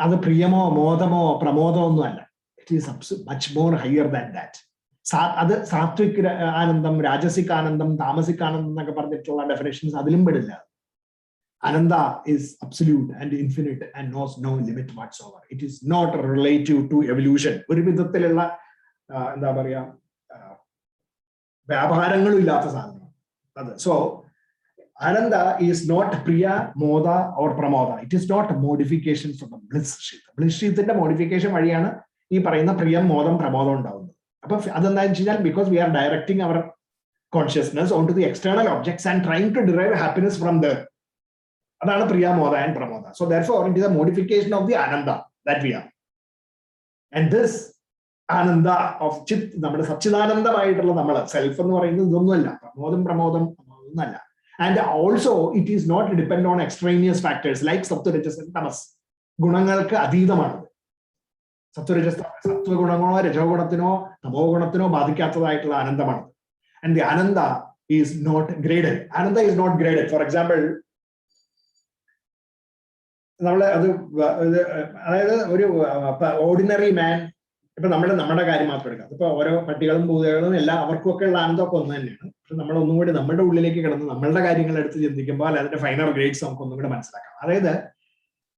Speaker 4: അത് പ്രിയമോ മോദമോ പ്രമോദമോ ഒന്നും അല്ല. It is much more higher than that. അത് സാത്വിക് ആനന്ദം, രാജസിക് ആനന്ദം, താമസിക് ആനന്ദം എന്നൊക്കെ പറഞ്ഞിട്ടുള്ള ഡെഫിനേഷൻസ് അതിലും പെടില്ല. Ananda is absolute and infinite and knows no limit whatsoever. It is not relative to evolution. ഒരു വിധത്തിലുള്ള എന്താ പറയാ വ്യാപാരങ്ങളും ഇല്ലാത്ത സാധനമാണ് അത്. So Ananda is not Priya, Moda or Pramoda. It is not modifications of the bliss sheath. Bliss sheath ന്റെ modification വഴിയാണ് ഈ പറയുന്ന പ്രിയം, മോദം, പ്രമോദം ഉണ്ടാവുന്നത്. അപ്പൊ അതെന്താണെന്ന് വെച്ച് കഴിഞ്ഞാൽ because we are directing our consciousness onto the external objects and trying to derive happiness from there. അതാണ് പ്രിയ, Motha and Pramoda. So therefore it is a modification of the Ananda that we are. And this Ananda of Chit, നമ്മുടെ സച്ചിദാനന്ദമായിട്ടുള്ള നമ്മള് self എന്ന് പറയുന്നത് ഇതൊന്നുമല്ല. പ്രമോദം പ്രമോദം ഒന്നല്ല. And also it is not dependent on extraneous factors like Sattva, Rajas and Tamas. ഗുണങ്ങൾക്ക് അതീതമാണത്. സത്വ ഗുണങ്ങളോ രജോ ഗുണത്തിനോ തമോ ഗുണത്തിനോ ബാധിക്കാത്തതായിട്ടുള്ള ആനന്ദമാണ്. And the Ananda is not graded. Ananda is not graded. For example, നമ്മളെ അത് അതായത് ഒരു ഓർഡിനറി മാൻ, ഇപ്പൊ നമ്മുടെ കാര്യം മാത്രം എടുക്കാം. ഇപ്പൊ ഓരോ പട്ടികളും ഭൂതകളും എല്ലാം അവർക്കും ഒക്കെ ഉള്ള ആനന്ദമൊക്കെ ഒന്ന് തന്നെയാണ്. പക്ഷെ നമ്മൾ ഒന്നും കൂടി നമ്മുടെ ഉള്ളിലേക്ക് കിടന്ന് നമ്മളുടെ കാര്യങ്ങൾ എടുത്ത് ചിന്തിക്കുമ്പോൾ അതിന്റെ ഫൈനൽ ഗ്രേഡ്സ് നമുക്ക് ഒന്നും കൂടെ മനസ്സിലാക്കാം. അതായത്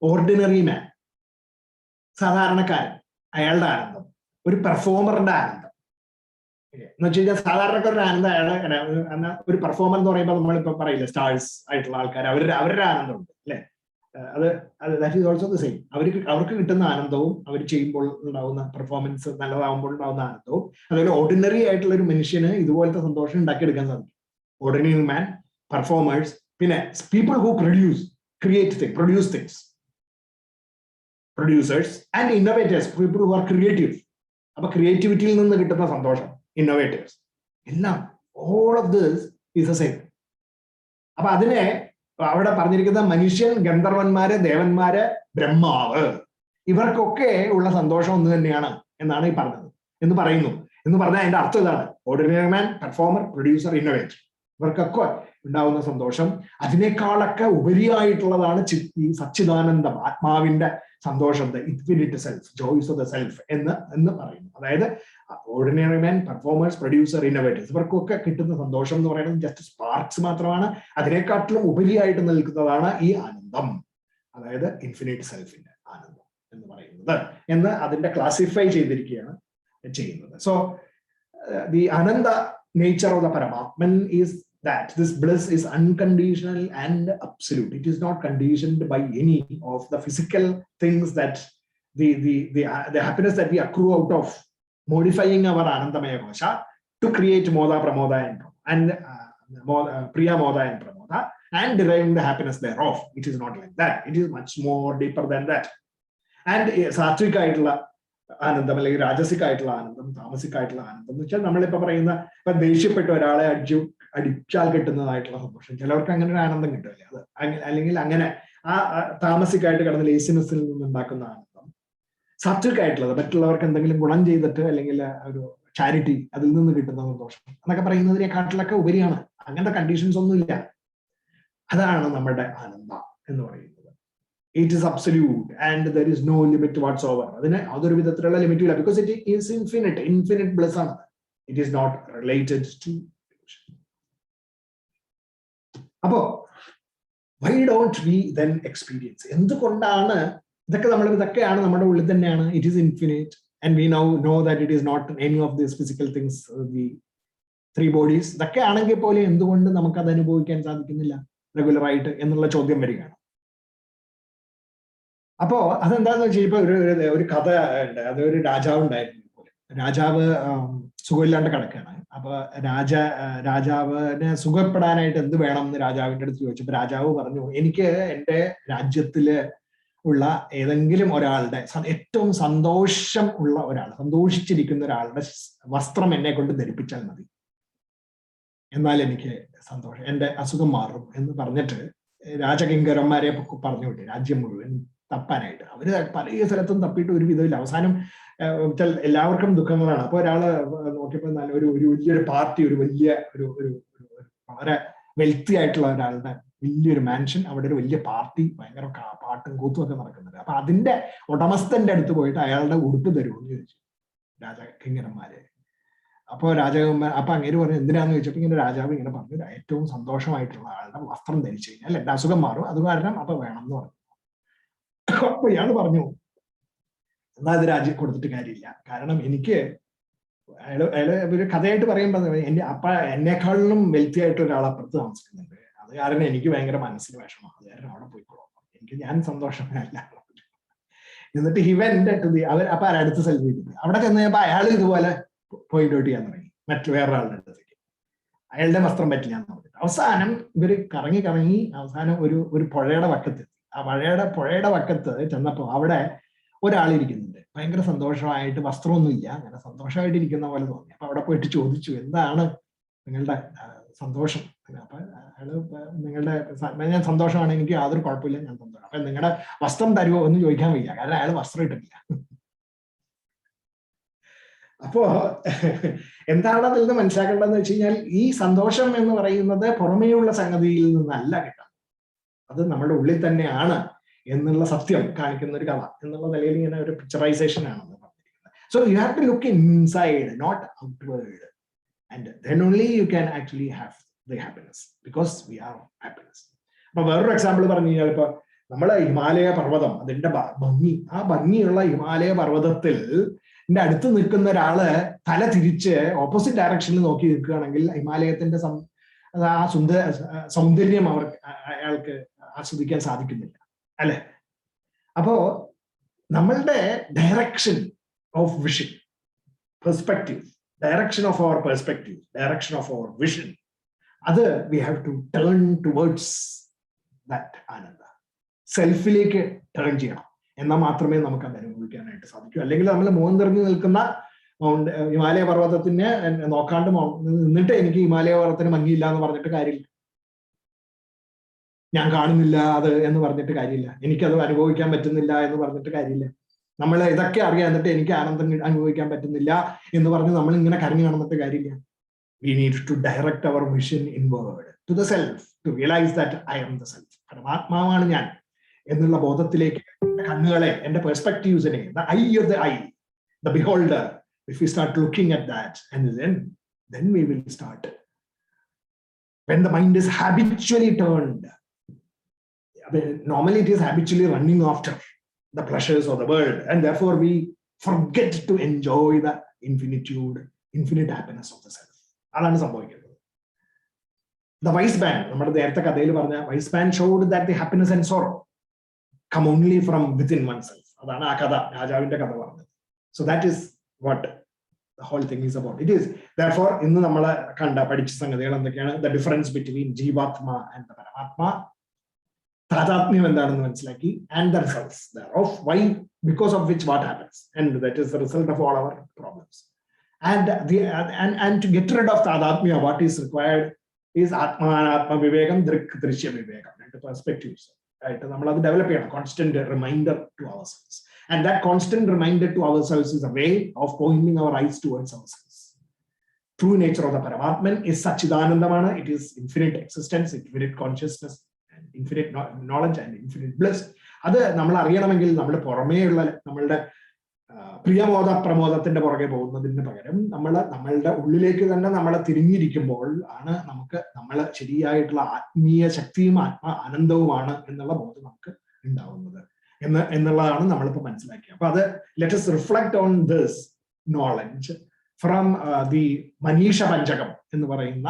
Speaker 4: ഓർഡിനറി മാൻ, സാധാരണക്കാരൻ, അയാളുടെ ആനന്ദം, ഒരു പെർഫോമറിന്റെ ആനന്ദം എന്ന് വെച്ച് കഴിഞ്ഞാൽ സാധാരണക്കാരുടെ ആനന്ദം അയാളെ ഒരു പെർഫോമർ എന്ന് പറയുമ്പോൾ നമ്മളിപ്പോ പറയില്ല സ്റ്റാർസ് ആയിട്ടുള്ള ആൾക്കാർ അവരുടെ ആനന്ദമുണ്ട് അല്ലെ? അത് that is also the same. അവർക്ക് കിട്ടുന്ന ആനന്ദവും അവർ ചെയ്യുമ്പോൾ ഉണ്ടാവുന്ന പെർഫോമൻസ് നല്ലതാവുമ്പോൾ ഉണ്ടാവുന്ന ആനന്ദവും, അതുപോലെ ഓർഡിനറി ആയിട്ടുള്ള ഒരു മനുഷ്യന് ഇതുപോലത്തെ സന്തോഷം ഉണ്ടാക്കിയെടുക്കാൻ സാധിക്കും. ഓർഡിനറി മാൻ, പെർഫോമേഴ്സ്, പിന്നെ people who produce things, producers and innovators, people who are creative. അപ്പൊ ക്രിയേറ്റിവിറ്റിയിൽ നിന്ന് കിട്ടുന്ന സന്തോഷം, ഇന്നോവേറ്റേഴ്സ്, എല്ലാം all of this is the same. അപ്പൊ അതിനെ അവിടെ പറഞ്ഞിരിക്കുന്ന മനുഷ്യൻ, ഗന്ധർവന്മാര്, ദേവന്മാര്, ബ്രഹ്മാവ്, ഇവർക്കൊക്കെ ഉള്ള സന്തോഷം ഒന്ന് തന്നെയാണ് എന്നാണ് ഈ പറഞ്ഞത് എന്ന് പറഞ്ഞാൽ അതിന്റെ അർത്ഥം ഇതാണ്. Ordinary man, performer, producer, innovator, ഇവർക്കൊക്കെ ഉണ്ടാവുന്ന സന്തോഷം അതിനേക്കാളൊക്കെ ഉപരിയായിട്ടുള്ളതാണ് ഈ സച്ചിദാനന്ദം, ആത്മാവിന്റെ സന്തോഷം, the infinite self, joys of the self എന്ന് പറയുന്നു. അതായത് ordinary man, performers, producer, innovators, ഇവർക്കൊക്കെ കിട്ടുന്ന സന്തോഷം എന്ന് പറയുന്നത് ജസ്റ്റ് സ്പാർക്സ് മാത്രമാണ്. അതിനേക്കാട്ടിലും ഉപരിയായിട്ട് നിൽക്കുന്നതാണ് ഈ ആനന്ദം, അതായത് ഇൻഫിനിറ്റ് സെൽഫിന്റെ ആനന്ദം എന്ന് പറയുന്നത് എന്ന് അതിന്റെ ക്ലാസിഫൈ ചെയ്തിരിക്കുകയാണ് ചെയ്യുന്നത്. So the Anantha nature of the Paramatman is that this bliss is unconditional and absolute. It is not conditioned by any of the physical things that the happiness that we accrue out of modifying our Anandamaya Kosha to create Moda, Pramoda, and Priya, Moda, and Pramoda, and deriving the happiness thereof. It is not like that. It is much more deeper than that. And Satvika Aitla Anandam, like Rajasika Aitla Anandam, Tamasika Aitla Anandam, which are Namalapa Parina, but they ship it to Adala Adipchal get to the Aitla Homotion. Chalorkangan Anandam, Angana, Tamasika Aitla, laziness in the back on the Anandam. Satvika Aitla, the better work and the Gulanji, the charity, other than the Gita. Nakaparina Katlaka, Variana, and the conditions on the Illa. It is absolute and there is no limit whatsoever. Because it is infinite bliss. It is not related to. Why don't we then experience? It is infinite, and we now know that it is not any of these physical things, the three bodies. Regular right in the Chodhya American. Apo, other than the cheaper Kata and other Raja died. Raja Sugulanda Kadakana. Apa Raja Sugapadanite and the Venom, the Raja entered the Raja over Enike and Rajatile Ulla, Edangilim oral, Etum Sandosham Ulla oral, Sandoshi Vastram and Neko to the Ripichal Nadi. Ennalenike Santosh and Asugamaru and the Parnette, Raja Kingaramare Parnuti, Rajamu, Tapanite. That Parisatan Tapitu with the Lausanum, tell Laurcum Dukamana, Porala, party, wealthy at Lada, Villier mansion, our Villier party, Bangor car part and go to the American. Padinde, or Damastan dead to it, I would to the room. Raja Kingaramare. Upper Raja upon everyone in the Chipping in Raja in a puppet, I told some Dosha Wastram del chain, let Nasugamaro, Aduaram, upper Vanam. Yanu neither Raja could the Garilla, Karanam Inike. I Kade to Parim in the upper and Nekalum wealthier to Rala. They are in any Vangraman situation. They are not a Puiko. And some Dosha. He went to the other upper at the cell. After I had to point out the Matware. I held them Astram Betlian. Avsanam, very Karangi, Avsana, would Poreda Vakat. A Poreda Vakat, Chanapo, Avada, what Ali Dikin. Panger Sandosha, I to Vastronia, and a Sandosha did get no powder poet to choose you in the Anna Sandosha. Sandosha and any other corpulent and Vastam that you only can be. I was straight. അപ്പോൾ എന്താണെന്ന് ഇത് മനസ്സിലാക്കേണ്ടതെന്ന് വെച്ച് കഴിഞ്ഞാൽ ഈ സന്തോഷം എന്ന് പറയുന്നത് പുറമേയുള്ള സംഗതിയിൽ നിന്നല്ല കിട്ടുന്നത്. അത് നമ്മുടെ ഉള്ളിൽ തന്നെയാണ് എന്നുള്ള സത്യം കാണിക്കുന്ന ഒരു കഥ എന്നുള്ള നിലയിൽ ഇങ്ങനെ ഒരു പിക്ചറൈസേഷൻ ആണ് പറഞ്ഞിരിക്കുന്നത്. So you have to look inside, not outward, and then only you can actually have the happiness, because we are happiness. അപ്പൊ വേറൊരു എക്സാമ്പിൾ പറഞ്ഞു കഴിഞ്ഞാൽ ഇപ്പൊ നമ്മളെ ഹിമാലയ പർവ്വതം, അതിന്റെ ഭംഗി, ആ ഭംഗിയുള്ള ഹിമാലയ പർവ്വതത്തിൽ അടുത്ത് നിൽക്കുന്ന ഒരാള് തല തിരിച്ച് ഓപ്പോസിറ്റ് ഡയറക്ഷനിൽ നോക്കി നിൽക്കുകയാണെങ്കിൽ ഹിമാലയത്തിന്റെ ആ സൗന്ദര്യം അയാൾക്ക് ആസ്വദിക്കാൻ സാധിക്കുന്നില്ല, അല്ലെ? അപ്പോ നമ്മളുടെ direction of vision, perspective, direction of our perspective, direction of our vision, അത് we have to turn towards that ananda. സെൽഫിലേക്ക് ടേൺ ചെയ്യണം, എന്നാൽ മാത്രമേ നമുക്ക് അത് അനുഭവിക്കാനായിട്ട് സാധിക്കൂ. അല്ലെങ്കിൽ നമ്മൾ മോൻ തെറിഞ്ഞു നിൽക്കുന്ന ഹിമാലയ പർവ്വതത്തിനെ നോക്കാണ്ട് നിന്നിട്ട് എനിക്ക് ഹിമാലയ പർവ്വതത്തിന് ഭംഗിയില്ല എന്ന് പറഞ്ഞിട്ട് കാര്യമില്ല, ഞാൻ കാണുന്നില്ല അത് എന്ന് പറഞ്ഞിട്ട് കാര്യമില്ല, എനിക്കത് അനുഭവിക്കാൻ പറ്റുന്നില്ല എന്ന് പറഞ്ഞിട്ട് കാര്യമില്ല. നമ്മൾ ഇതൊക്കെ അറിയാം എന്നിട്ട് എനിക്ക് ആനന്ദം അനുഭവിക്കാൻ പറ്റുന്നില്ല എന്ന് പറഞ്ഞ് നമ്മൾ ഇങ്ങനെ കരഞ്ഞു കാണുന്നിട്ട് കാര്യമില്ല. We need to direct our vision inward to the self, to realize that I am the self. പരമാത്മാവാണ് ഞാൻ എന്നുള്ള ബോധത്തിലേക്ക് കണ്ണുകളെ, എന്റെ പെർസ്പെക്റ്റീവ്സിനെ, the eye of the eye, the beholder, if we start looking at that, and then we will start. When the mind is habitually turned, normally it is habitually running after the pleasures of the world, and therefore we forget to enjoy the infinite happiness of the self. അതാണ് സംഭവിക്കുന്നത്. The wise man, wise man showed that the happiness and sorrow come only from within oneself. So that is what the whole thing is about. It is therefore in the difference between Jivatma and the Paramatma, and the results thereof. Why? Because of which what happens, and that is the result of all our problems. And to get rid of Tadatmya, what is required is Atma and Atma Vivekam, Drik Drishya Vivekam, and perspectives. Right? Develop a constant reminder to ourselves. And that constant reminder to ourselves is a way of pointing our eyes towards ourselves. True nature of the Paramatman is Sachidanandamana, it is infinite existence, infinite consciousness, and infinite knowledge and infinite bliss. That's പ്രിയമോദ പ്രമോദത്തിന്റെ പുറകെ പോകുന്നതിന് പകരം നമ്മളുടെ ഉള്ളിലേക്ക് തന്നെ നമ്മളെ തിരിഞ്ഞിരിക്കുമ്പോൾ ആണ് നമുക്ക് നമ്മൾ ശരിയായിട്ടുള്ള ആത്മീയ ശക്തിയും ആനന്ദവുമാണ് എന്നുള്ള ബോധം നമുക്ക് ഉണ്ടാവുന്നത് എന്നുള്ളതാണ് നമ്മളിപ്പോൾ മനസ്സിലാക്കിയത്. അപ്പൊ അത് let us reflect on this knowledge from the Manisha Panchakam എന്ന് പറയുന്ന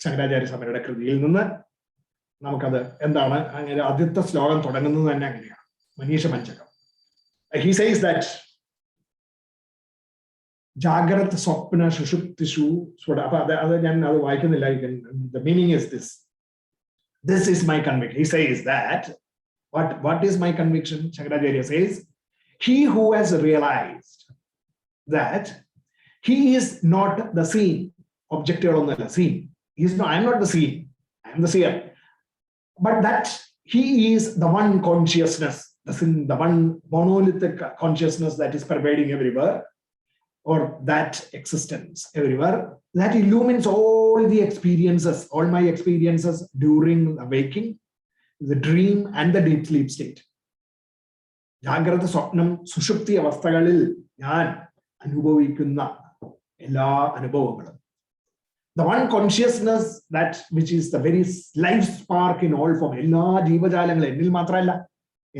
Speaker 4: ശങ്കരാചാര്യ സ്വാമിയുടെ കൃതിയിൽ നിന്ന് നമുക്കത് എന്താണ് അങ്ങനെ ആദ്യത്തെ ശ്ലോകം തുടങ്ങുന്നത് തന്നെ അങ്ങനെയാണ്, Manisha പഞ്ചകം. He says that Jagrat Swapna Shushuptishu the meaning is this. This is my conviction. He says that what is my conviction? Shankaracharya says, he who has realized that he is not the seen, objective on the seen. He is not, I am not the seen, I am the seer. But that he is the one consciousness, the one monolithic consciousness that is pervading everywhere, or that existence everywhere, that illumines all the experiences, all my experiences during the waking, the dream, and the deep sleep state. Jagrata Swapnam Sushupti Avasthakalil Yan Anubhavikkunna ella anubhavagalum. The one consciousness that which is the very life spark in all form, ella jeevajalangal ennil maatralla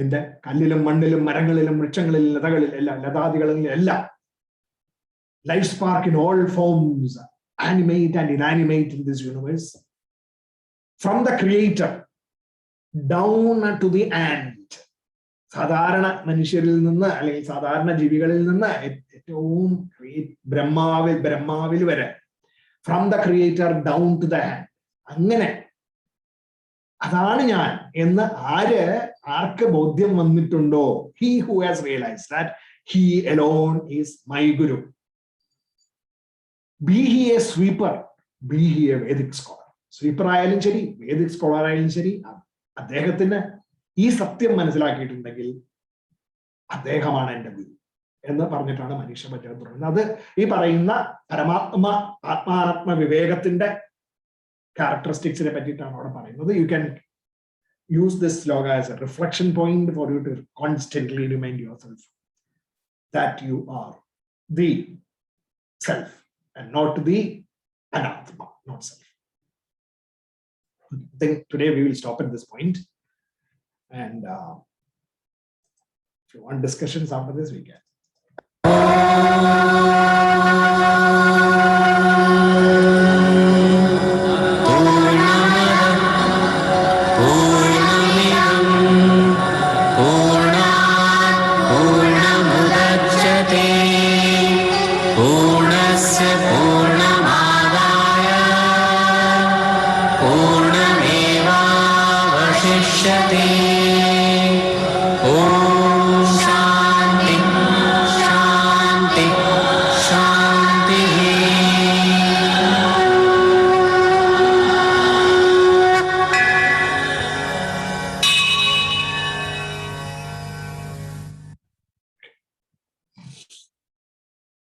Speaker 4: ende kallilum mannilum marangalilum vrikshangalil ladhakalil ladadikalil ella life spark in all forms, animate and inanimate in this universe, from the creator down to the ant. Sadharana manushyaril ninnu allekil sadharana jeevikalil ninnu ettavum brahmavil vare, from the creator down to the ant. Angane അതാണ് ഞാൻ എന്ന് ആർക്ക് ബോധ്യം വന്നിട്ടുണ്ടോ, he who has realized that he alone is my guru. Be he a sweeper, be he a Vedic scholar. Sweeper ആയാലും ശരി, Vedic scholar ആയാലും ശരി, അദ്ദേഹത്തിന് ഈ സത്യം മനസ്സിലാക്കിയിട്ടുണ്ടെങ്കിൽ അദ്ദേഹമാണ് എൻ്റെ ഗുരു എന്ന് പറഞ്ഞിട്ടാണ് മനീഷ പഞ്ചകം തുടങ്ങുന്നത്. അത് ഈ പറയുന്ന ആത്മാനാത്മ വിവേകത്തിന്റെ characteristics പറ്റിയിട്ടാണ് അവിടെ പറയുന്നത്. You can use this sloga as a reflection point for you to constantly remind yourself that you are the self and not the anatma, not self. I think today we will stop at this point, and if you want discussions after this, we can.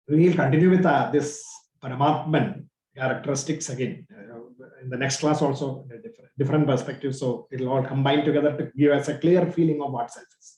Speaker 4: We will continue with this Paramatman characteristics again in the next class also, in a different perspective. So it will all combine together to give us a clear feeling of what self is.